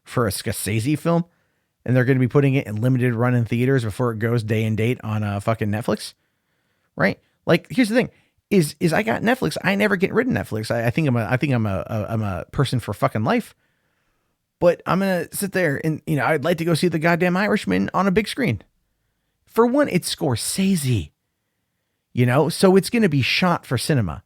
for a Scorsese film. And they're going to be putting it in limited run in theaters before it goes day and date on fucking Netflix. Right? Like, here's the thing is I got Netflix. I never get rid of Netflix. I think I'm a person for fucking life, but I'm going to sit there and, you know, I'd like to go see the goddamn Irishman on a big screen. For one, it's Scorsese, you know, so it's going to be shot for cinema.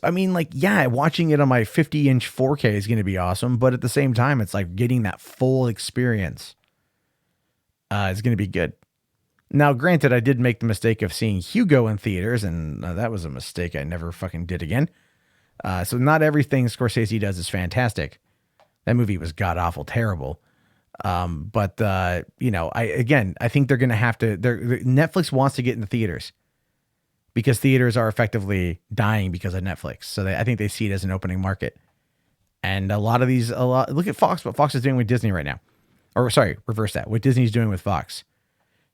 I mean, like, yeah, watching it on my 50-inch 4K is going to be awesome, but at the same time, it's like getting that full experience. It's going to be good. Now, granted, I did make the mistake of seeing Hugo in theaters, and that was a mistake I never fucking did again. So not everything Scorsese does is fantastic. That movie was god-awful terrible. But you know, I think they're going to have to, Netflix wants to get in the theaters, because theaters are effectively dying because of Netflix. So I think they see it as an opening market. And look at Fox, what Fox is doing with Disney right now. Or sorry, reverse that. What Disney's doing with Fox.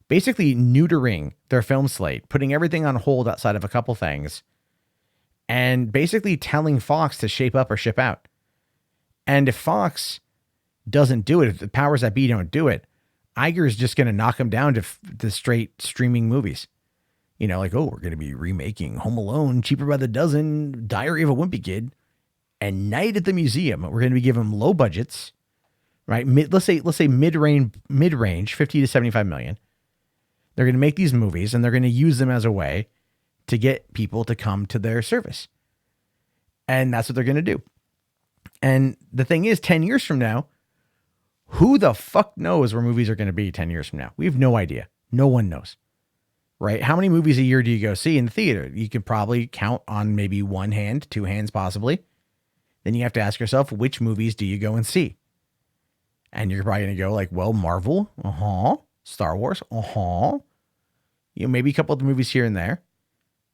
Basically neutering their film slate, putting everything on hold outside of a couple things, and basically telling Fox to shape up or ship out. And if Fox doesn't do it, if the powers that be don't do it, Iger is just going to knock them down to the straight streaming movies. You know, like, oh, we're going to be remaking Home Alone, Cheaper by the Dozen, Diary of a Wimpy Kid, and Night at the Museum. We're going to be giving them low budgets, right? Let's say mid-range, 50 to 75 million. They're going to make these movies, and they're going to use them as a way to get people to come to their service. And that's what they're going to do. And the thing is, 10 years from now, who the fuck knows where movies are going to be 10 years from now? We have no idea. No one knows. Right? How many movies a year do you go see in the theater? You could probably count on maybe one hand, two hands possibly. Then you have to ask yourself, which movies do you go and see? And you're probably going to go like, well, Marvel, Star Wars, you know, maybe a couple of the movies here and there.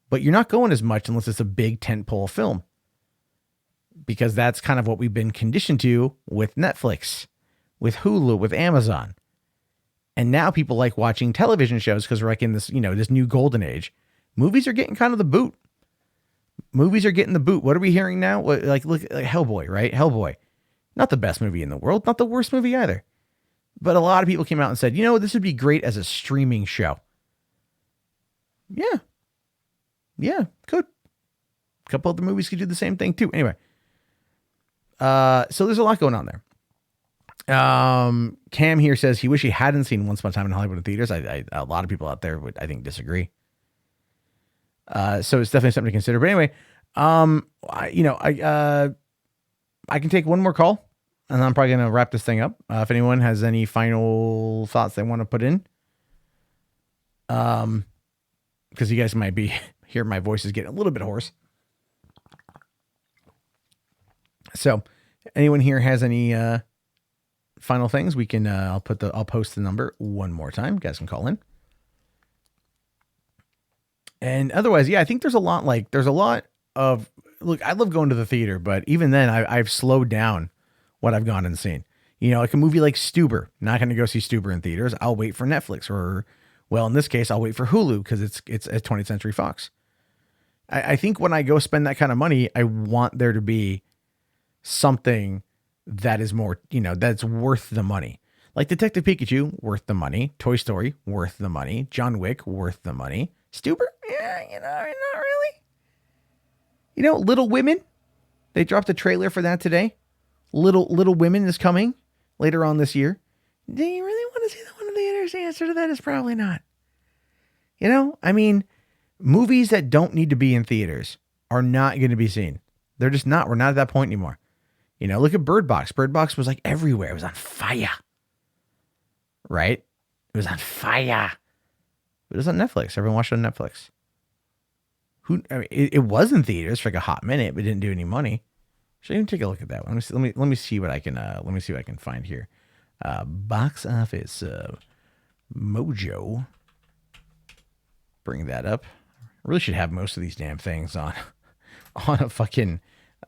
But you're not going as much unless it's a big tentpole film. Because that's kind of what we've been conditioned to with Netflix, with Hulu, with Amazon. And now people like watching television shows because we're like in this, you know, this new golden age. Movies are getting kind of the boot. Movies are getting the boot. What are we hearing now? Look, Hellboy, right? Hellboy. Not the best movie in the world. Not the worst movie either. But a lot of people came out and said, you know, this would be great as a streaming show. Yeah. Yeah, could. A couple other movies could do the same thing too. Anyway. So there's a lot going on there. Cam here says he wish he hadn't seen Once Upon a Time in Hollywood in theaters. A lot of people out there would, I think, disagree. So it's definitely something to consider. But anyway, I can take one more call, and I'm probably going to wrap this thing up. If anyone has any final thoughts they want to put in, because you guys might be hear my voice is getting a little bit hoarse. So, anyone here has any final things? We can. I'll post the number one more time. You guys can call in. And otherwise, yeah, I think there's a lot of. Look, I love going to the theater, but even then, I've slowed down what I've gone and seen. You know, like a movie like Stuber. Not going to go see Stuber in theaters. I'll wait for Netflix, or, well, in this case, I'll wait for Hulu because it's a 20th Century Fox. I think when I go spend that kind of money, I want there to be something that is more, you know, that's worth the money. Like Detective Pikachu, worth the money. Toy Story, worth the money. John Wick, worth the money. Stuber, yeah, you know, not really. You know, Little Women, they dropped a trailer for that today. Little Women is coming later on this year. Do you really want to see that one in theaters? The answer to that is probably not. You know, I mean, movies that don't need to be in theaters are not going to be seen. They're just not. We're not at that point anymore. You know, look at Bird Box. Bird Box was like everywhere. It was on fire. Right? It was on fire. It was on Netflix. Everyone watched it on Netflix. It was in theaters for like a hot minute, but didn't do any money. Should I even take a look at that one? Let me see what I can find here. Box office Mojo. Bring that up. I really should have most of these damn things on a fucking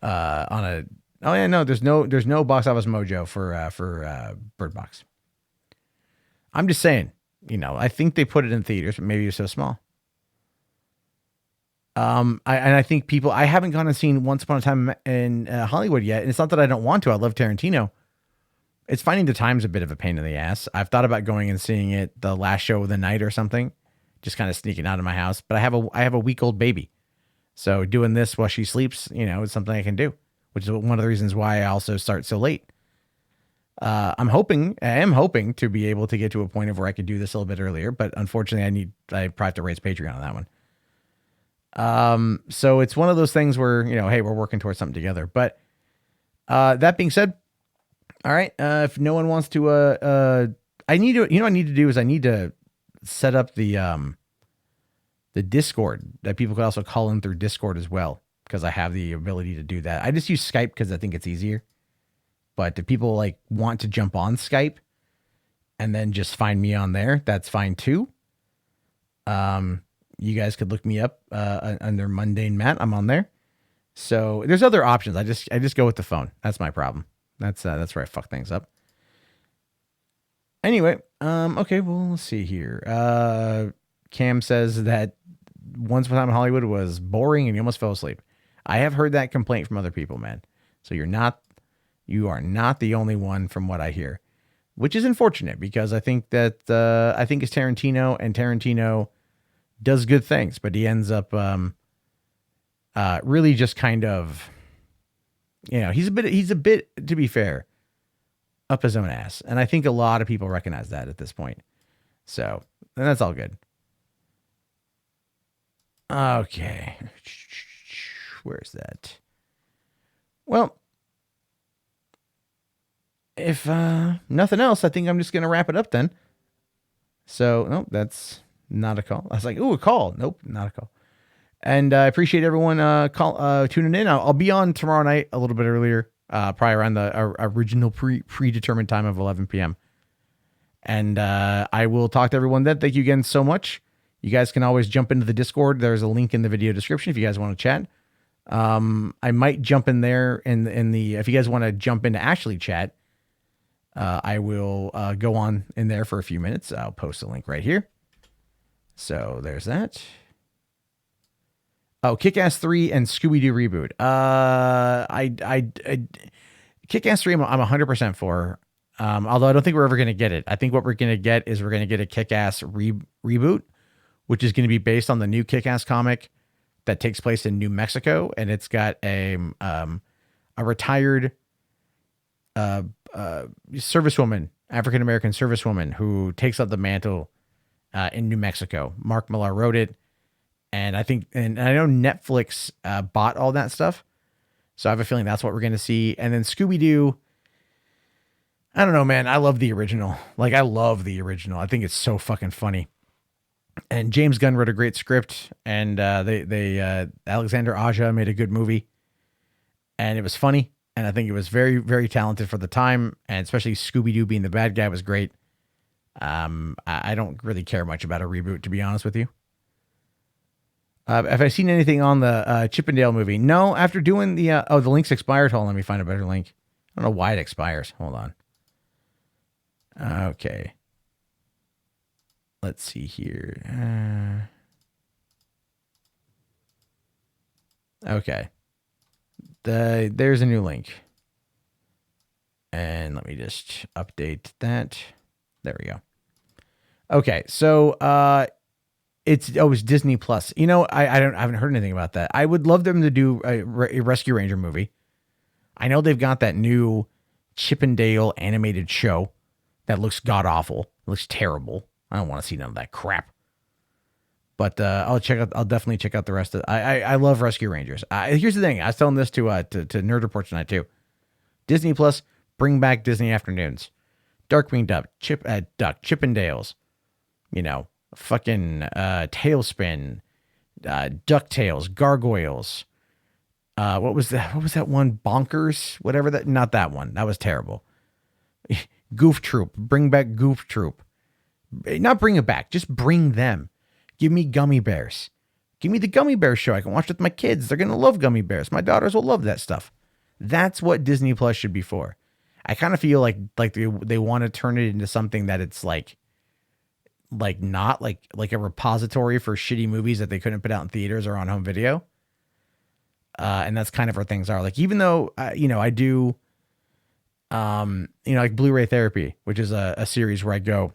on a. Oh yeah, no, there's no Box Office Mojo for Bird Box. I'm just saying, you know, I think they put it in theaters, but maybe it's so small. I think I haven't gone and seen Once Upon a Time in Hollywood yet. And it's not that I don't want to. I love Tarantino. It's finding the time's a bit of a pain in the ass. I've thought about going and seeing it the last show of the night or something, just kind of sneaking out of my house. But I have a week-old baby. So doing this while she sleeps, you know, is something I can do, which is one of the reasons why I also start so late. I am hoping to be able to get to a point of where I could do this a little bit earlier, but unfortunately I probably have to raise Patreon on that one. So it's one of those things where, you know, hey, we're working towards something together. But that being said, all right, if no one wants to, I need to set up the Discord that people could also call in through Discord as well, because I have the ability to do that. I just use Skype because I think it's easier. But if people like want to jump on Skype and then just find me on there, that's fine too. You guys could look me up under Mundane Matt. I'm on there. So there's other options. I just go with the phone. That's my problem. That's where I fuck things up. Anyway, okay, well, let's see here. Cam says that Once Upon a Time in Hollywood was boring and you almost fell asleep. I have heard that complaint from other people, man. So you are not the only one from what I hear, which is unfortunate because I think that it's Tarantino, and Tarantino does good things, but he ends up really just kind of, you know, he's a bit, to be fair, up his own ass. And I think a lot of people recognize that at this point. So, and that's all good. Okay. Where's that? Well, if nothing else, I think I'm just going to wrap it up then. So, nope, that's not a call. I was like, ooh, a call. Nope, not a call. And I appreciate everyone tuning in. I'll be on tomorrow night a little bit earlier, probably around the original predetermined time of 11 p.m. And I will talk to everyone then. Thank you again so much. You guys can always jump into the Discord. There's a link in the video description if you guys want to chat. I might jump in there in the if you guys want to jump in to actually chat. I will go on in there for a few minutes. I'll post a link right here. So there's that. Oh, Kick-Ass 3 and Scooby-Doo reboot. Kick-Ass 3 I'm 100% for. Although I don't think we're ever going to get it. I think what we're going to get is we're going to get a Kick-Ass reboot, which is going to be based on the new Kick-Ass comic that takes place in New Mexico. And it's got a retired servicewoman, African-American servicewoman, who takes up the mantle in New Mexico. Mark Millar wrote it. And I think, and I know Netflix bought all that stuff. So I have a feeling that's what we're going to see. And then Scooby-Doo, I don't know, man. I love the original. Like, I love the original. I think it's so fucking funny. And James Gunn wrote a great script. And Alexander Aja made a good movie. And it was funny. And I think it was very, very talented for the time. And especially Scooby-Doo being the bad guy was great. I don't really care much about a reboot, to be honest with you. Have I seen anything on the Chippendale movie? No, after doing the link's expired. Hold on, let me find a better link. I don't know why it expires. Hold on. Okay. Let's see here. Okay. There's a new link. And let me just update that. There we go. Okay, so it's Disney Plus. You know, I haven't heard anything about that. I would love them to do a Rescue Ranger movie. I know they've got that new Chippendale animated show that looks god awful. It looks terrible. I don't want to see none of that crap. But I'll definitely check out the rest of. I love Rescue Rangers. Here's the thing. I was telling this to Nerd Report tonight too. Disney Plus, bring back Disney Afternoons. Darkwing Duck, Chippendales. You know, fucking Tailspin, DuckTales, Gargoyles. What was that one? Bonkers, whatever that. Not that one. That was terrible. Goof Troop. Bring back Goof Troop. Not bring it back. Just bring them. Give me Gummy Bears. Give me the Gummy Bears show. I can watch with my kids. They're gonna love Gummy Bears. My daughters will love that stuff. That's what Disney Plus should be for. I kind of feel like they want to turn it into something that it's like not like a repository for shitty movies that they couldn't put out in theaters or on home video. And that's kind of where things are. Like, even though I do, like Blu-ray Therapy, which is a series where I go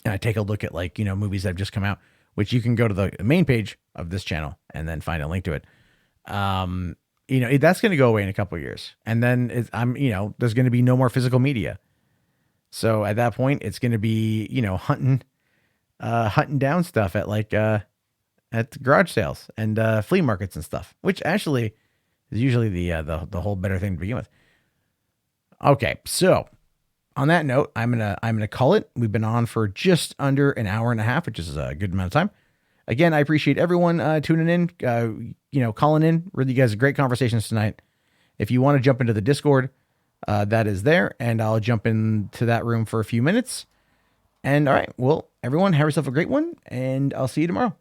and I take a look at movies that have just come out, which you can go to the main page of this channel and then find a link to it. That's going to go away in a couple of years. And then there's going to be no more physical media. So at that point, it's going to be, hunting down stuff at garage sales and flea markets and stuff, which actually is usually the whole better thing to begin with. Okay, so on that note, I'm gonna call it. We've been on for just under an hour and a half, which is a good amount of time. Again, I appreciate everyone tuning in, calling in. Really, you guys, great conversations tonight. If you want to jump into the Discord, that is there, and I'll jump into that room for a few minutes. And all right, well, everyone, have yourself a great one, and I'll see you tomorrow.